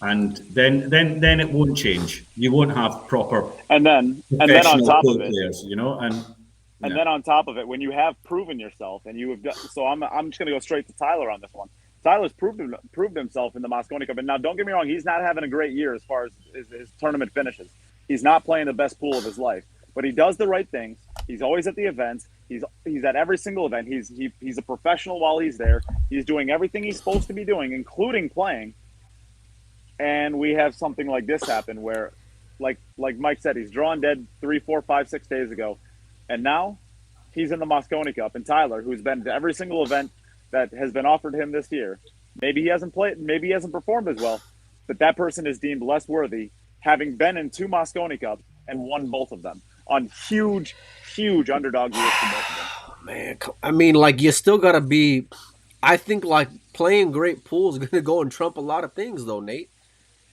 And then it won't change. You won't have proper and then on top of it, players, and then on top of it, when you have proven yourself and you have done, so I'm just going to go straight to Tyler on this one. Tyler's proved himself in the Mosconi Cup, and now don't get me wrong, he's not having a great year as far as his tournament finishes. He's not playing the best pool of his life, but he does the right things. He's always at the events. He's at every single event. He's a professional while he's there. He's doing everything he's supposed to be doing, including playing. And we have something like this happen where, like Mike said, he's drawn dead 3, 4, 5, 6 days ago. And now he's in the Mosconi Cup. And Tyler, who's been to every single event that has been offered him this year, maybe he hasn't played, maybe he hasn't performed as well, but that person is deemed less worthy, having been in 2 Mosconi Cups and won both of them on huge underdog years for both of them. Oh, man, I mean, like, you still got to be, I think, like, playing great pool is going to go and trump a lot of things, though, Nate.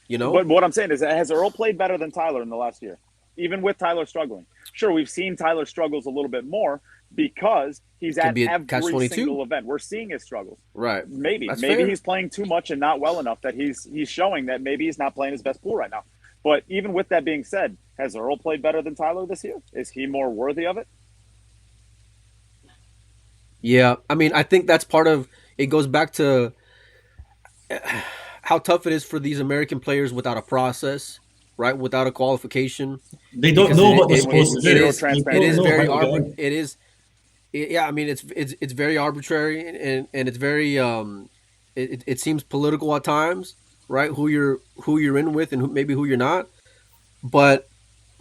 But what I'm saying is, has Earl played better than Tyler in the last year, even with Tyler struggling? Sure, we've seen Tyler struggles a little bit more because he's at every single event. We're seeing his struggles. Right. Maybe he's playing too much and not well enough that he's showing that maybe he's not playing his best pool right now. But even with that being said, has Earl played better than Tyler this year? Is he more worthy of it? Yeah, I mean, I think that's part of it. Goes back to how tough it is for these American players without a process, right? Without a qualification. They don't know what they're supposed to do. It is very arbitrary. I mean, it's very arbitrary and it's very it seems political at times, right? Who you're in with and maybe who you're not. But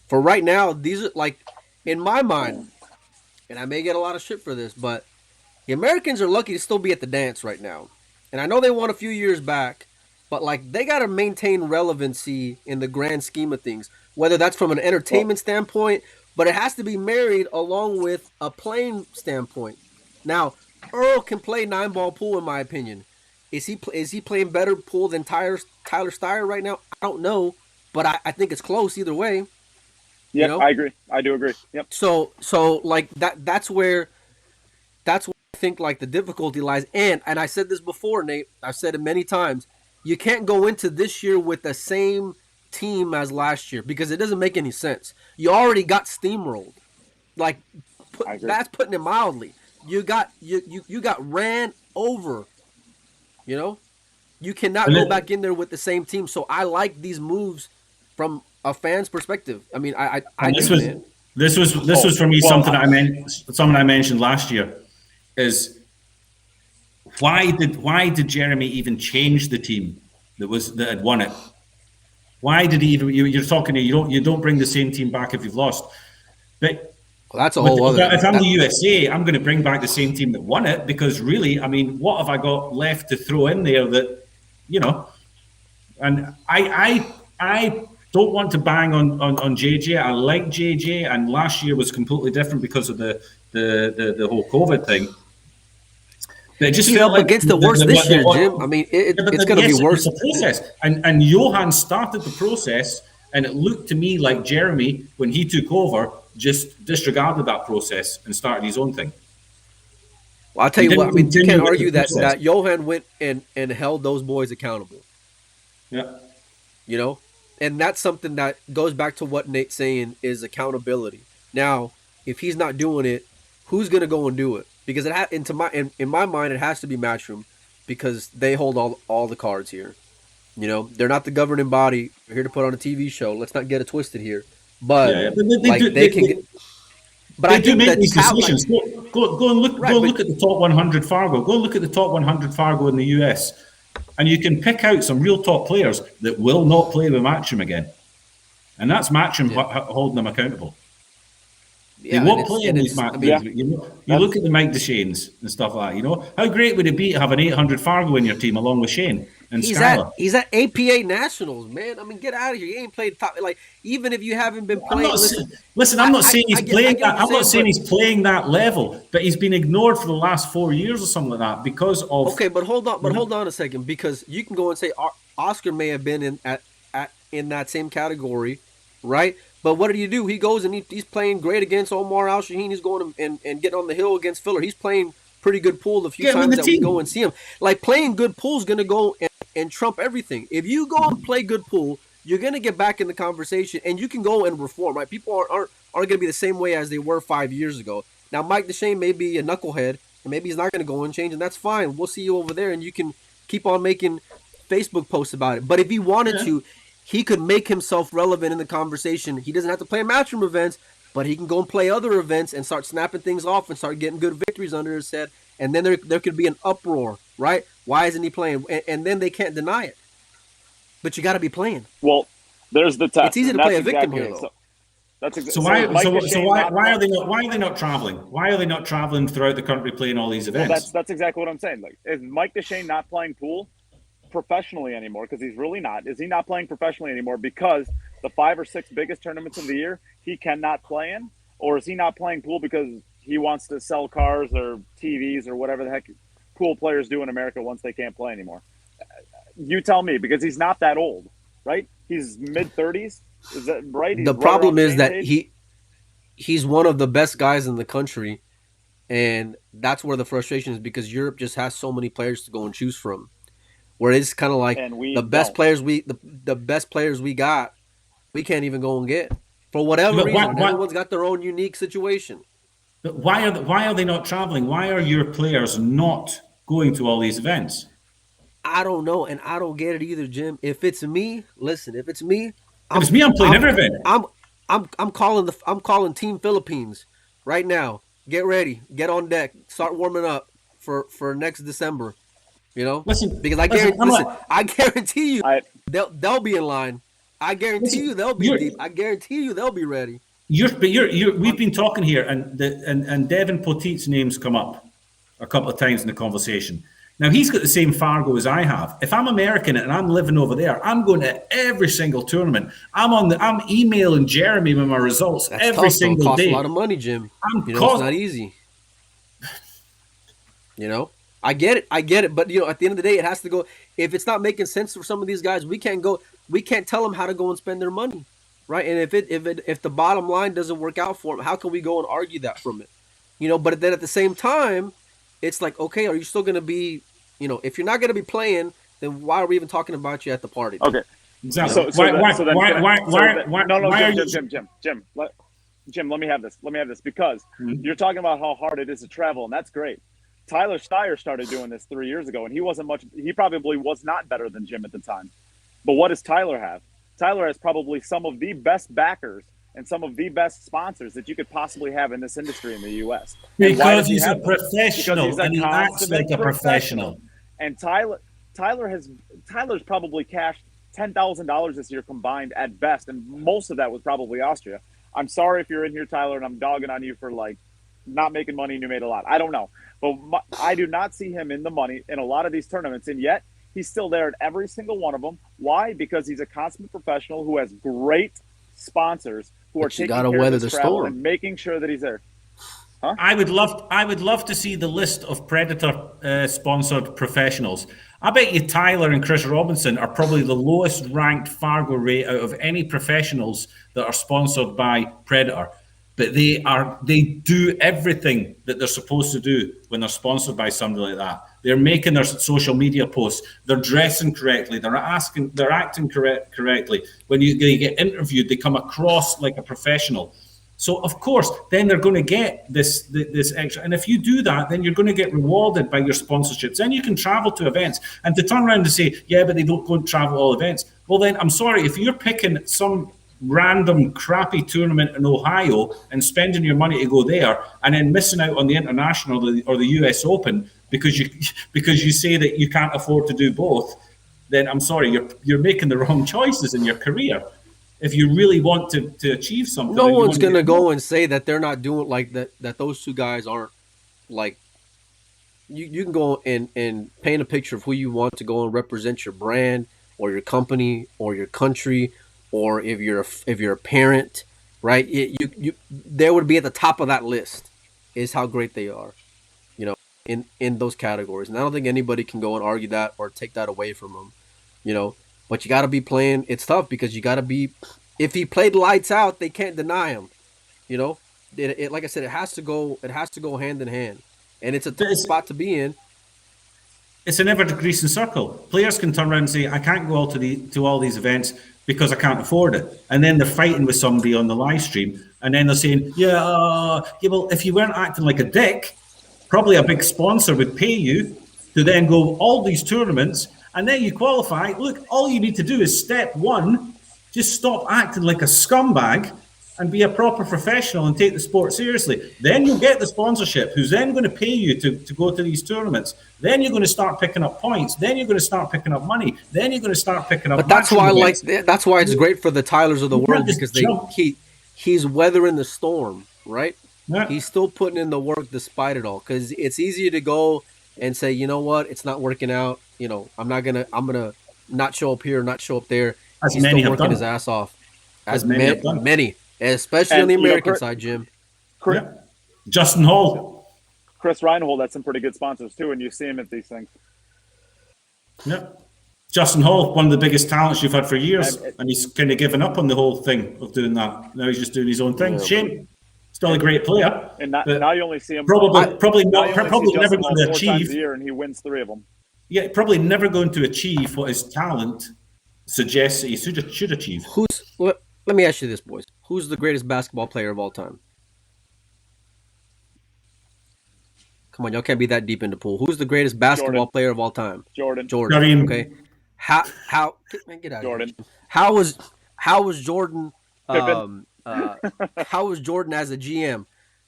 for right now, these are, like, in my mind, and I may get a lot of shit for this, but the Americans are lucky to still be at the dance right now. And I know they won a few years back, but, like, they got to maintain relevancy in the grand scheme of things, whether that's from an entertainment standpoint, but it has to be married along with a playing standpoint. Now, Earl can play 9-ball pool, in my opinion. Is he playing better pool than Tyler Steyer right now? I don't know, but I think it's close either way. Yeah, I agree. I do agree. Yep. So like that's where I think, like, the difficulty lies. And I said this before, Nate. I've said it many times. You can't go into this year with the same team as last year because it doesn't make any sense. You already got steamrolled. Like, that's putting it mildly. You got ran over. You cannot go back in there with the same team. So I like these moves from a fan's perspective. I mean, this was for me something I mentioned last year is why did Jeremy even change the team that had won it? Why did he even? You're talking. You don't bring the same team back if you've lost. But that's a whole other. If I'm the USA, I'm going to bring back the same team that won it because really, I mean, what have I got left to throw in there that, And I don't want to bang on JJ. I like JJ, and last year was completely different because of the whole COVID thing. But it just felt up against the worst this year, Jim. I mean, it's going to be worse. It's a process, and Johan started the process, and it looked to me like Jeremy, when he took over, just disregarded that process and started his own thing. Well, I'll tell you what. I mean, you can't argue that Johan went and held those boys accountable. Yeah. And that's something that goes back to what Nate's saying is accountability. Now, if he's not doing it, who's going to go and do it? Because in my mind, it has to be Matchroom because they hold all the cards here. They're not the governing body. They're here to put on a TV show. Let's not get it twisted here. But But they I do think make that these talent, decisions. Go and look. Right, Go and but- look at the top 100 Fargo. Go and look at the top 100 Fargo in the US, and you can pick out some real top players that will not play with Matchroom again, and that's Matchroom holding them accountable. They yeah, won't play in these I matches. mean, You look at the Mike DeShanes and stuff like that. You know how great would it be to have an 800 Fargo in your team along with Shane and Skylar? he's at APA Nationals, man. I mean, get out of here. You ain't played top. Like, even if you haven't been playing, Listen. I'm not saying he's playing that. I'm not saying but- he's playing that level, but he's been ignored for the last 4 years or something like that because of. Okay, but hold on a second, because you can go and say Oscar may have been in that same category, right? But what did he do? He goes and he's playing great against Omar Al Shaheen. He's going and getting on the hill against Filler. He's playing pretty good pool the few times that we go and see him. Like, playing good pool is going to go and trump everything. If you go and play good pool, you're going to get back in the conversation, and you can go and reform, right? People aren't going to be the same way as they were 5 years ago. Now, Mike DeShane may be a knucklehead, and maybe he's not going to go and change, and that's fine. We'll see you over there, and you can keep on making Facebook posts about it. But if he wanted to, he could make himself relevant in the conversation. He doesn't have to play Matchroom events, but he can go and play other events and start snapping things off and start getting good victories under his head. And then there could be an uproar, right? Why isn't he playing? And then they can't deny it. But you got to be playing. Well, there's the test. It's easy to play a victim here, though. Why are they not traveling? Why are they not traveling throughout the country playing all these events? Well, that's exactly what I'm saying. Like, is Mike DeShane not playing pool professionally anymore? Because he's really not. Is he not playing professionally anymore because the 5 or 6 biggest tournaments of the year he cannot play in? Or is he not playing pool because he wants to sell cars or TVs or whatever the heck pool players do in America once they can't play anymore? You tell me, because he's not that old, right? He's mid-30s. Is that right? The problem is that he's one of the best guys in the country, and that's where the frustration is, because Europe just has so many players to go and choose from. Where it's kind of like the best players we got, we can't even go and get for whatever reason. Everyone's got their own unique situation. But why are they not traveling? Why are your players not going to all these events? I don't know, and I don't get it either, Jim. If it's me, listen. If it's me, I'm playing every event. I'm calling Team Philippines right now. Get ready, get on deck, start warming up for next December. You know, because I guarantee you they'll be in line. I guarantee you they'll be deep. I guarantee you they'll be ready. We've been talking here, and Devin Poteet's name's come up a couple of times in the conversation. Now, he's got the same Fargo as I have. If I'm American and I'm living over there, I'm going to every single tournament. I'm emailing Jeremy with my results every single day. It costs a lot of money, Jim. It's not easy. You know, I get it. But at the end of the day, it has to go. If it's not making sense for some of these guys, we can't tell them how to go and spend their money, right? And if the bottom line doesn't work out for them, how can we go and argue that from it? But then at the same time, it's like, okay, are you still going to be? If you're not going to be playing, then why are we even talking about you at the party? Okay, exactly. Jim, let me have this because you're talking about how hard it is to travel, and that's great. Tyler Steyer started doing this 3 years ago, and he probably was not better than Jim at the time. But what does Tyler have? Tyler has probably some of the best backers and some of the best sponsors that you could possibly have in this industry in the U.S. Because he's a professional and he acts like a professional. And Tyler's probably cashed $10,000 this year combined at best, and most of that was probably Austria. I'm sorry if you're in here, Tyler, and I'm dogging on you for not making money and you made a lot. I don't know, but I do not see him in the money in a lot of these tournaments, and yet he's still there at every single one of them. Why? Because he's a consummate professional who has great sponsors who are taking care of his travel and making sure that he's there. Huh? I would love to see the list of Predator sponsored professionals. I bet you Tyler and Chris Robinson are probably the lowest ranked Fargo rate out of any professionals that are sponsored by Predator. But they do everything that they're supposed to do when they're sponsored by somebody like that. They're making their social media posts. They're dressing correctly. They're acting correctly. When they get interviewed, they come across like a professional. So, of course, then they're going to get this extra. And if you do that, then you're going to get rewarded by your sponsorships. Then you can travel to events. And to turn around and say, yeah, but they don't go and travel all events. Well, then, I'm sorry, if you're picking some random crappy tournament in Ohio and spending your money to go there, and then missing out on the international or the US Open because you say that you can't afford to do both, then I'm sorry, you're making the wrong choices in your career. If you really want to achieve something, no one's gonna go and say that they're not doing like that. That those two guys aren't like. You can go and paint a picture of who you want to go and represent your brand or your company or your country, or if you're a parent, right? You they would be at the top of that list. Is how great they are, you know, in those categories. And I don't think anybody can go and argue that or take that away from them, you know. But you got to be playing. It's tough because you got to be. If he played lights out, they can't deny him. You know, like I said, it has to go. It has to go hand in hand, and it's a tough spot to be in. It's an ever-decreasing circle. Players can turn around and say, "I can't go to all these events because I can't afford it," and then they're fighting with somebody on the live stream, and then they're saying, "Yeah, well, if you weren't acting like a dick, probably a big sponsor would pay you to then go all these tournaments, and then you qualify. Look, all you need to do is step one, just stop acting like a scumbag and be a proper professional and take the sport seriously. Then you'll get the sponsorship, who's then going to pay you to go to these tournaments. Then you're going to start picking up points. Then you're going to start picking up money. Then you're going to start picking up. But that's why that's why it's great for the Tylers of the world, because he's weathering the storm, right? Yeah. He's still putting in the work despite it all, because it's easy to go and say, you know what, it's not working out. You know, I'm gonna not show up here, not show up there. As he's many still have working done. his ass off. As many, especially on the American side, Jim. Yeah. Justin Hall. Chris Reinhold had some pretty good sponsors too, and you see him at these things. Yeah. Justin Hall, one of the biggest talents you've had for years, and he's kind of given up on the whole thing of doing that. Now he's just doing his own thing. Yeah, Shame. Still a great player. And now you only see him probably never going to achieve. 4 times a year, and he wins 3 of them. Yeah, probably never going to achieve what his talent suggests that he should achieve. Let me ask you this, boys. Who's the greatest basketball player of all time? Come on, y'all can't be that deep in the pool. Who's the greatest basketball player of all time? Jordan. Okay. How man, get out Jordan. Of here. How was Jordan how was Jordan as a GM,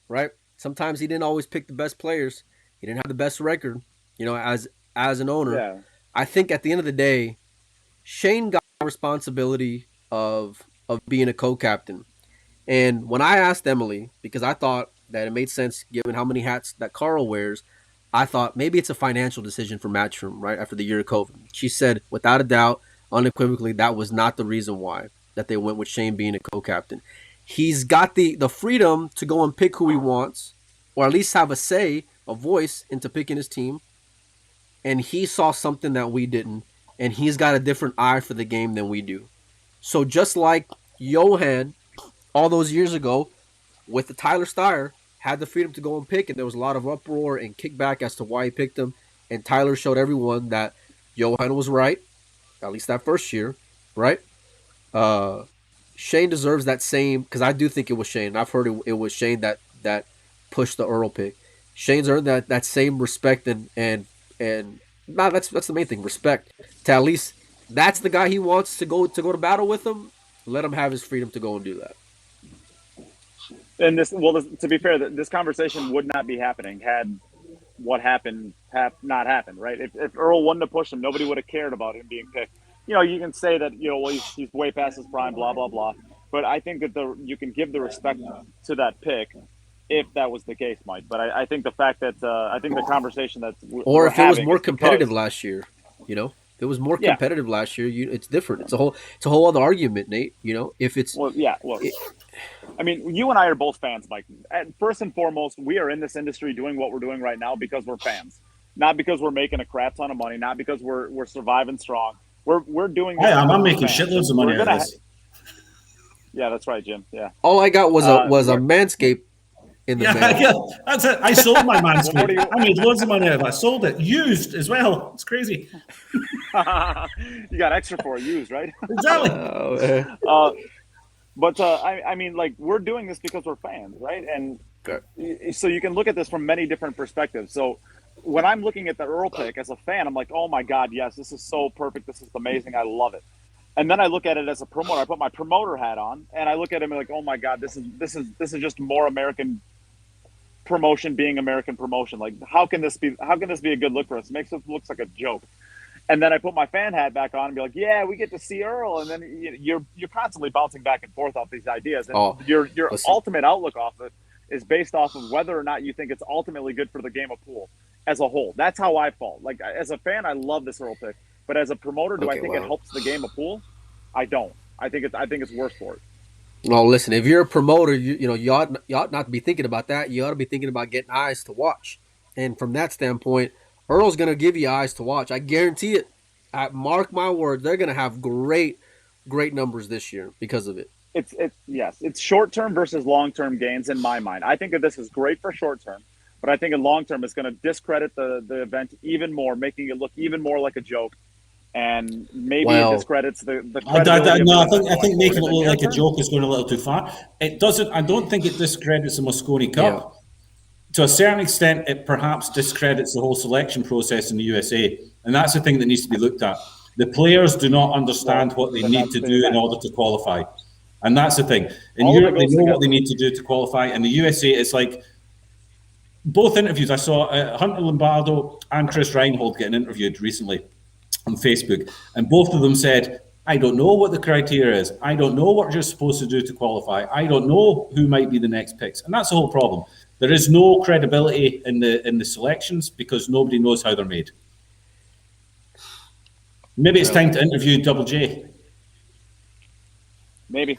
right? Sometimes he didn't always pick the best players. He didn't have the best record, you know, as an owner. Yeah. I think at the end of the day, Shane got the responsibility of being a co-captain. And when I asked Emily, because I thought that it made sense given how many hats that Carl wears, I thought maybe it's a financial decision for Matchroom, right, after the year of COVID. She said, without a doubt, unequivocally, that was not the reason why, that they went with Shane being a co-captain. He's got the freedom to go and pick who he wants, or at least have a say, a voice into picking his team. And he saw something that we didn't, and he's got a different eye for the game than we do. So just like Johan, all those years ago, with the Tyler Steyer, had the freedom to go and pick, and there was a lot of uproar and kickback as to why he picked him, and Tyler showed everyone that Johan was right, at least that first year, right? Shane deserves that same, because I do think it was Shane. I've heard it was Shane that pushed the Earl pick. Shane's earned that same respect and nah, that's the main thing, respect. To at least that's the guy he wants to go to battle with him. Let him have his freedom to go and do that. And to be fair, this conversation would not be happening had what happened not happened, right? If Earl wouldn't have pushed him, nobody would have cared about him being picked. You know, you can say that, you know, well, he's way past his prime, blah, blah, blah. But I think that you can give the respect to that pick if that was the case, Mike. But I think the fact that I think the conversation that or if it was more competitive last year, you know, if it was more competitive last year, it's different. It's a whole other argument, Nate. You know, if it's I mean, you and I are both fans, Mike. First and foremost, we are in this industry doing what we're doing right now because we're fans, not because we're making a crap ton of money, not because we're surviving strong. We're doing. Yeah, I'm making shitloads of money out of this. Yeah, that's right, Jim. Yeah. All I got was a Manscaped in the mail. Yeah, that's it. I sold my Manscaped. I made loads of money out of it. I sold it used as well. It's crazy. You got extra for it used, right? Exactly. But I mean, like, we're doing this because we're fans, right? And so you can look at this from many different perspectives. So when I'm looking at the Earl pick as a fan, I'm like, oh my God, yes, this is so perfect. This is amazing. I love it. And then I look at it as a promoter. I put my promoter hat on, and I look at him and like, oh my god, this is just more American promotion being American promotion. Like, how can this be a good look for us? It makes it looks like a joke. And then I put my fan hat back on and be like, yeah, we get to see Earl. And then you're constantly bouncing back and forth off these ideas, and your listen. ultimate outlook off it is based off of whether or not you think it's ultimately good for the game of pool as a whole. That's how I fall. Like, as a fan, I love this Earl pick, but as a promoter, do I think it helps the game of pool? I don't. I think it's worse for it. Well, listen, if you're a promoter, you ought not to be thinking about that. You ought to be thinking about getting eyes to watch. And from that standpoint, Earl's going to give you eyes to watch. I guarantee it. Mark my words, they're going to have great numbers this year because of it. It's short term versus long term gains in my mind. I think that this is great for short term, but I think in long term it's going to discredit the event even more, making it look even more like a joke. And maybe it discredits the credibility. No, I think making it look like a joke is going a little too far. It doesn't. I don't think it discredits the Mosconi Cup. Yeah. To a certain extent, it perhaps discredits the whole selection process in the USA, and that's the thing that needs to be looked at. The players do not understand what they need to do in order to qualify, and that's the thing. In Europe, they know what they need to do to qualify. In the USA, it's like both interviews. I saw Hunter Lombardo and Chris Reinhold getting interviewed recently on Facebook, and both of them said, I don't know what the criteria is. I don't know what you're supposed to do to qualify. I don't know who might be the next picks. And that's the whole problem. There is no credibility in the selections because nobody knows how they're made. Maybe it's time to interview Double J. Maybe.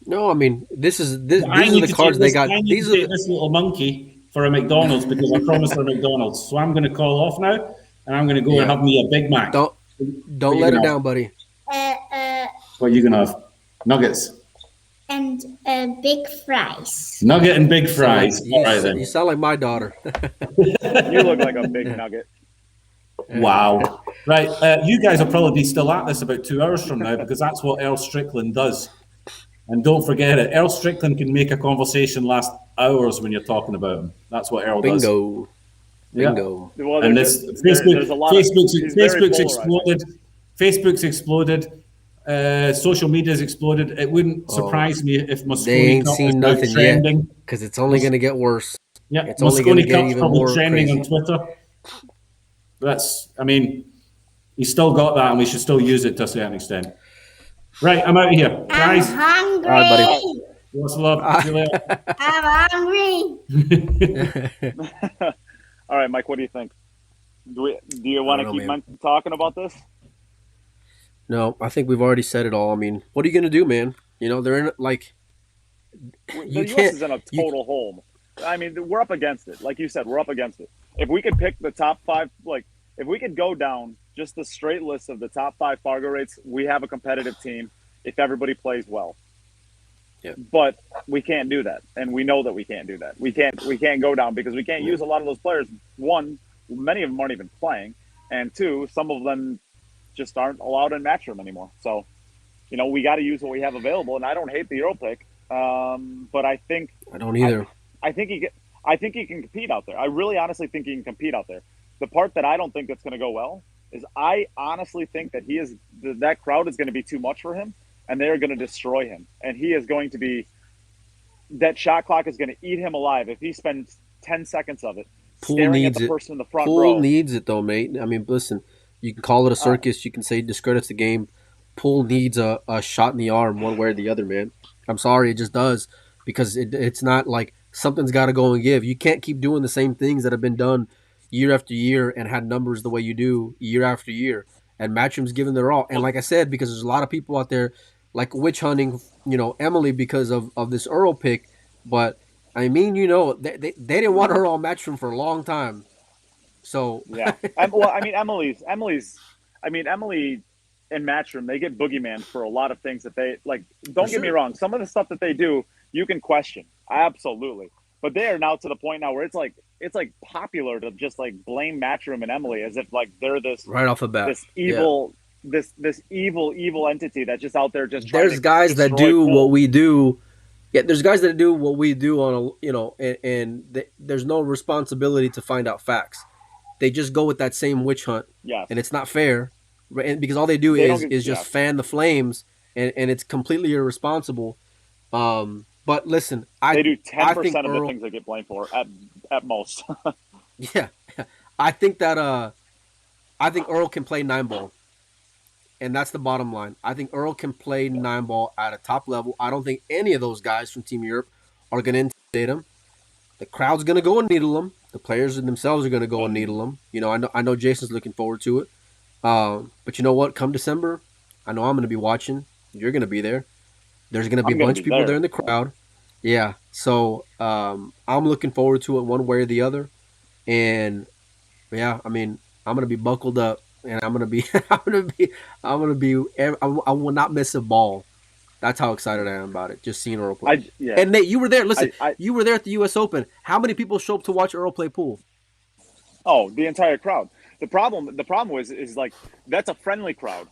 No, I mean, these are the cards they got. These are this little monkey for a McDonald's because I promised her McDonald's. So I'm going to call off now. And I'm going to go and have me a Big Mac. Don't let her down, buddy. What are you going to have? Nuggets. And big fries. Nugget and big fries. All right, then. You sound like my daughter. You look like a big nugget. Wow. Right. You guys will probably be still at this about 2 hours from now because that's what Earl Strickland does. And don't forget it. Earl Strickland can make a conversation last hours when you're talking about him. That's what Earl does. Bingo. Yeah. Well, and this Facebook's exploded. Facebook's exploded. Social media's exploded. It wouldn't surprise me if Mosconi Cup is now trending because it's only going to get worse. Yeah, it's Mosconi Cup's probably trending on Twitter. He's still got that, and we should still use it to a certain extent. Right, I'm out of here, guys. I'm hungry. All right, buddy. What's love? See you later. I'm hungry. All right, Mike, what do you think? Do you want to keep talking about this? No, I think we've already said it all. I mean, what are you going to do, man? They're in the US is in a total hole. I mean, we're up against it. Like you said, we're up against it. If we could pick the top 5, if we could go down just the straight list of the top 5 Fargo rates, we have a competitive team if everybody plays well. Yeah. But we can't do that, and we know that we can't do that. We can't go down because we can't use a lot of those players. One, many of them aren't even playing, and two, some of them just aren't allowed in Matchroom anymore. So, we got to use what we have available. And I don't hate the Earl pick, but I think I don't either. I think he can compete out there. I really honestly think he can compete out there. The part that I don't think that's going to go well is I honestly think that that crowd is going to be too much for him. And they're going to destroy him. And he is going to be – that shot clock is going to eat him alive if he spends 10 seconds of it staring at the person in the front row. Pool needs it, though, mate. I mean, listen, you can call it a circus. You can say discredits the game. Pool needs a shot in the arm one way or the other, man. I'm sorry, it just does because it's not like something's got to go and give. You can't keep doing the same things that have been done year after year and had numbers the way you do year after year. And Matchroom's giving their all. And like I said, because there's a lot of people out there – like witch hunting, Emily because of this Earl pick. But, I mean, they didn't want her on Matchroom for a long time. So. Yeah. Emily and Matchroom, they get boogeyman for a lot of things that they, don't get me wrong. Some of the stuff that they do, you can question. Absolutely. But they are now to the point now where it's popular to just blame Matchroom and Emily as if they're this. Right off the bat. This evil. Yeah. This evil entity that's just out there just trying there's guys that do what we do. Yeah, there's guys that do what we do on there's no responsibility to find out facts. They just go with that same witch hunt. Yes. And it's not fair. and because all they do They don't is get, just fan the flames, and it's completely irresponsible. But listen, they do I think 10% of the Earl, things they get blamed for at most. yeah, I think that I think Earl can play 9 ball, and that's the bottom line. I think Earl can play 9 ball at a top level. I don't think any of those guys from Team Europe are going to intimidate him. The crowd's going to go and needle him. The players themselves are going to go and needle him. You know, I know Jason's looking forward to it. But you know what? Come December, I know I'm going to be watching. You're going to be there. There's going to be I'm a gonna bunch be of people there in the Yeah. crowd. Yeah. So I'm looking forward to it one way or the other. And yeah, I mean, I'm going to be buckled up, and I'm going to be, I will not miss a ball. That's how excited I am about it. Just seeing Earl play. Yeah. And Nate, you were there. Listen, I you were there at the U.S. Open. How many people show up to watch Earl play pool? Oh, the entire crowd. The problem is like that's a friendly crowd.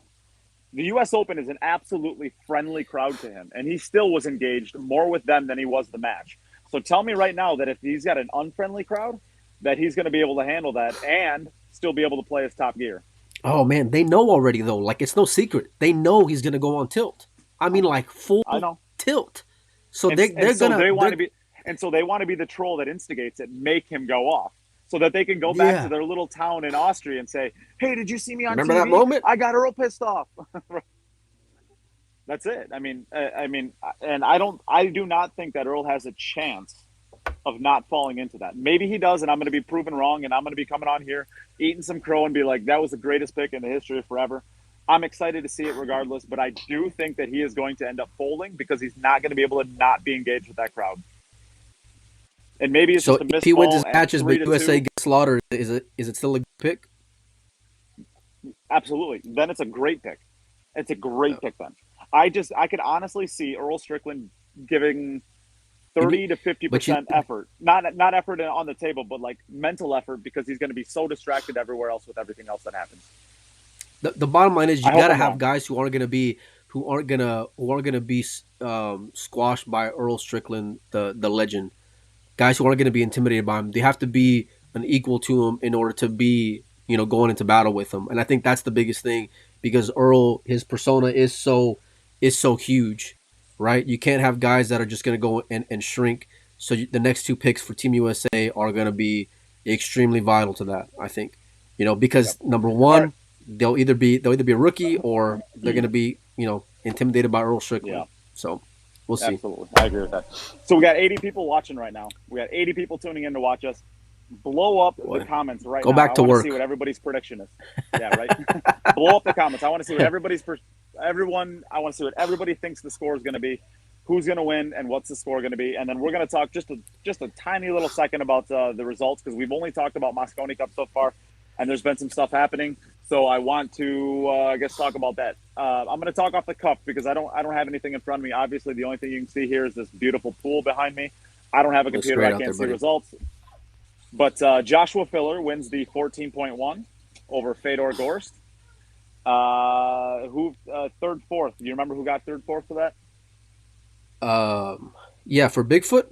The U.S. Open is an absolutely friendly crowd to him, and he still was engaged more with them than he was the match. So tell me right now that if he's got an unfriendly crowd, that he's going to be able to handle that and still be able to play his top gear. Oh man, they know already though. Like it's no secret. They know he's gonna go on tilt. I mean, like full I know. tilt. So And, they're and so gonna they want to be, and so they want to be the troll that instigates it, make him go off, so that they can go back to their little town in Austria and say, "Hey, did you see me on Remember TV? that moment? I got Earl pissed off." That's it. I mean, and I do not think that Earl has a chance of not falling into that. Maybe he does, and I'm going to be proven wrong, and I'm going to be coming on here eating some crow and be like, "That was the greatest pick in the history of forever." I'm excited to see it regardless, but I do think that he is going to end up folding because he's not going to be able to not be engaged with that crowd. And maybe it's so just a missed if he wins his ball matches, but 3-2. USA gets slaughtered, is it still a good pick? Absolutely. Then it's a great pick. It's a great pick then. I could honestly see Earl Strickland giving 30 to 50% effort. Not effort on the table, but like mental effort because he's going to be so distracted everywhere else with everything else that happens. The bottom line is you I hope got to I'm have wrong. guys who aren't going to be squashed by Earl Strickland, the legend. Guys who aren't going to be intimidated by him. They have to be an equal to him in order to be, going into battle with him. And I think that's the biggest thing because Earl, his persona is so huge, right? You can't have guys that are just going to go and shrink. So the next two picks for Team USA are going to be extremely vital to that, I think. Because number one, they'll either be a rookie or they're going to be, intimidated by Earl Strickland. Yeah. So we'll see. Absolutely. I agree with that. So we got 80 people watching right now. We got 80 people tuning in to watch us. Blow up the comments right now. Go back to I want work. to see what everybody's prediction is. Yeah, right. Blow up the comments. I want to see what I want to see what everybody thinks the score is going to be, who's going to win, and what's the score going to be. And then we're going to talk just a tiny little second about the results because we've only talked about Mosconi Cup so far, and there's been some stuff happening. So I want to, I guess, talk about that. I'm going to talk off the cuff because I don't have anything in front of me. Obviously, the only thing you can see here is this beautiful pool behind me. I don't have a computer. I can't see results. But Joshua Filler wins the 14.1 over Fedor Gorst. Who third, fourth? Do you remember who got third, fourth for that? Yeah, for Bigfoot.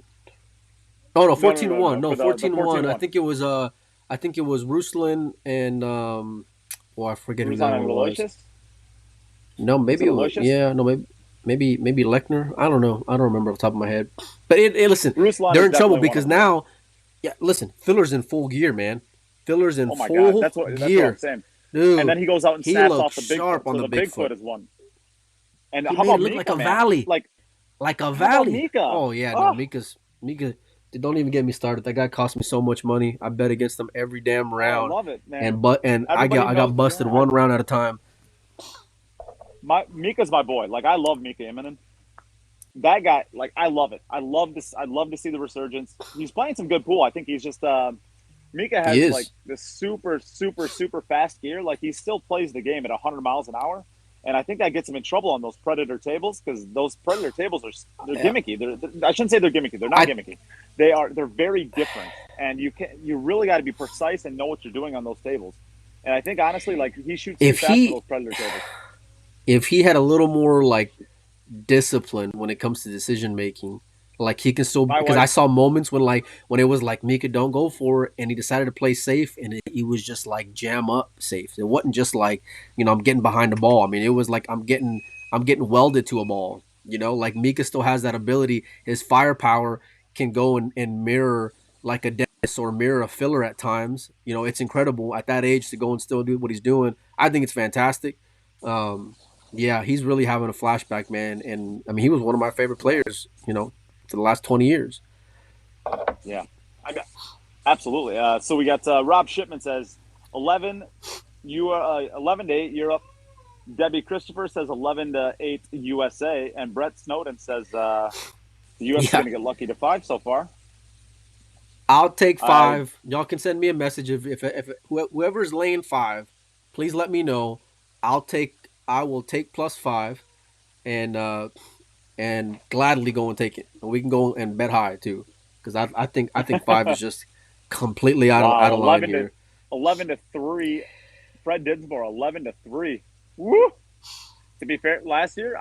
Oh no, 14-1. No, 14-1. I think it was Ruslan and I forget who that one was. No, maybe it was. Yeah, no, maybe Lechner. I don't know. I don't remember off the top of my head. But listen, Ruslan they're in trouble because now. Yeah, listen, Filler's in full gear, man. Filler's in full gear. That's what I'm saying. Dude, and then he goes out and snaps off the Bigfoot. So the Bigfoot is one. And how about Mika, like a valley? Like a valley. Mika? Oh yeah, no, Mika. Don't even get me started. That guy cost me so much money. I bet against him every damn round. I love it, man. And I got busted one round at a time. Mika's my boy. Like I love Mika Immonen. That guy, like I love it. I love this. I love to see the resurgence. He's playing some good pool. I think he's just Mika has like this super fast gear. Like he still plays the game at 100 miles an hour, and I think that gets him in trouble on those Predator tables because those Predator tables they're gimmicky. I shouldn't say they're gimmicky. They're not gimmicky. They're very different, and you really got to be precise and know what you're doing on those tables. And I think honestly, like he shoots too fast for those Predator tables. If he had a little more like discipline when it comes to decision making, Like he can still, My because I wife, saw moments when it was like Mika don't go for it, and he decided to play safe, and he was just like jam up safe. It wasn't just like I'm getting behind the ball. I mean, it was like I'm getting welded to a ball. Like Mika still has that ability. His firepower can go and mirror like a Dennis or mirror a filler at times. It's incredible at that age to go and still do what he's doing. I think it's fantastic. Um, yeah, he's really having a flashback, man. And I mean, he was one of my favorite players. For the last 20 years. yeah, I got absolutely. So we got Rob Shipman says 11. You are 11-8. You're up. Debbie Christopher says 11-8 USA, and Brett Snowden says the US is going to get lucky to 5 so far. I'll take 5. Y'all can send me a message if whoever's laying 5, please let me know. I will take +5, and gladly go and take it. And we can go and bet high too, because I think 5 is just completely out of line here. 11-3. Fred Dinsmore 11-3. Woo! To be fair, last year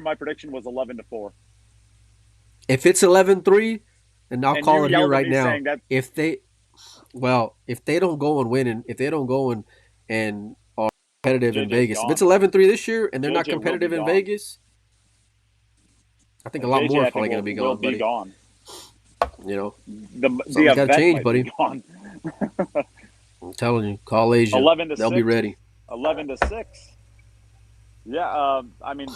my prediction was 11-4. If it's 11-3, then I'll call it here right now. If they don't go and win, and if they don't go and are competitive in Vegas, if it's 11-3 this year and they're not competitive in Vegas, I think a lot more is probably going to be gone, buddy. Gone. Something's got to change, buddy. Gone. I'm telling you, call Asia. 11-6. They'll be ready. 11-6. Yeah, I mean,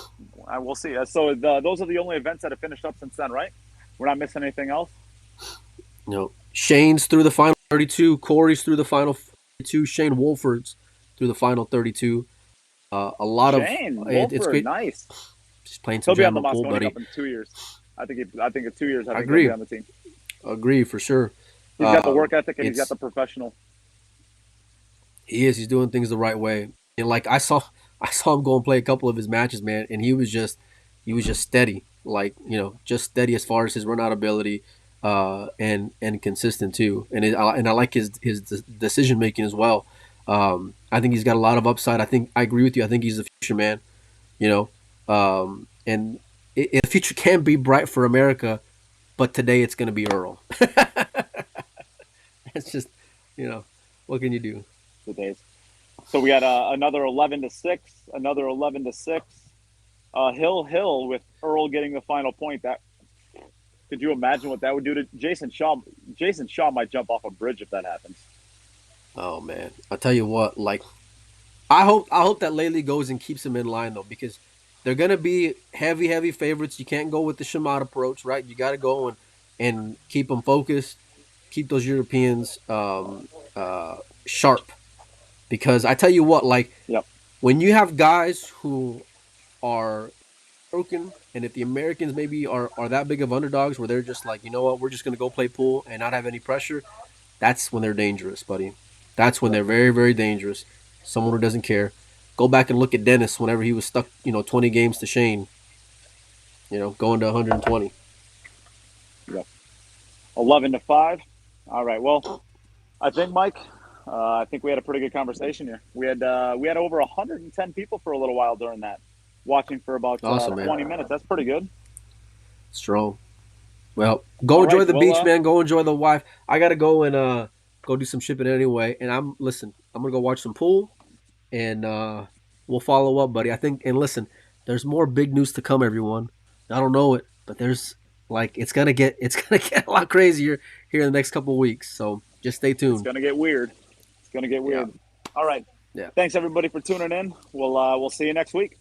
we'll see. So those are the only events that have finished up since then, right? We're not missing anything else? No. Shane's through the final 32. Corey's through the final 32. Shane Wolford's through the final 32. A lot Shane Wolford, it's great. Nice. Just playing some He'll be on the pool, Mosconi buddy. Cup in 2 years. I think in 2 years. I think agree. He'll be on the team. Agree for sure. He's got the work ethic and he's got the professional. He is. He's doing things the right way. And like I saw him go and play a couple of his matches, man, and he was just steady. Like, just steady as far as his run out ability, and consistent too. And I like his decision making as well. I think he's got a lot of upside. I agree with you. I think he's the future, man. And the future can be bright for America, but today it's going to be Earl. It's just, what can you do? The days. So we got another 11-6, another 11-6. Hill with Earl getting the final point. That could you imagine what that would do to Jason Shaw? Jason Shaw might jump off a bridge if that happens. Oh man, I'll tell you what. Like, I hope that Laley goes and keeps him in line though, because they're gonna be heavy favorites. You can't go with the Shamat approach, right? You got to go and keep them focused, keep those Europeans sharp. Because I tell you what, like, when you have guys who are broken, and if the Americans maybe are that big of underdogs where they're just like, you know what, we're just going to go play pool and not have any pressure, that's when they're dangerous, buddy. That's when they're very, very dangerous. Someone who doesn't care. Go back and look at Dennis whenever he was stuck, 20 games to Shane, going to 120. Yeah. 11-5. All right, well, I think, Mike, I think we had a pretty good conversation here. We had over 110 people for a little while during that, watching for about 20 minutes. That's pretty good. Strong. Well, go enjoy the beach, man. Go enjoy the wife. I gotta go and go do some shipping anyway. And I'm gonna go watch some pool, and we'll follow up, buddy. I think. And listen, there's more big news to come, everyone. I don't know it, but there's it's gonna get a lot crazier here in the next couple of weeks. So just stay tuned. It's gonna get weird. Yeah. All right. Yeah. Thanks everybody for tuning in. We'll see you next week.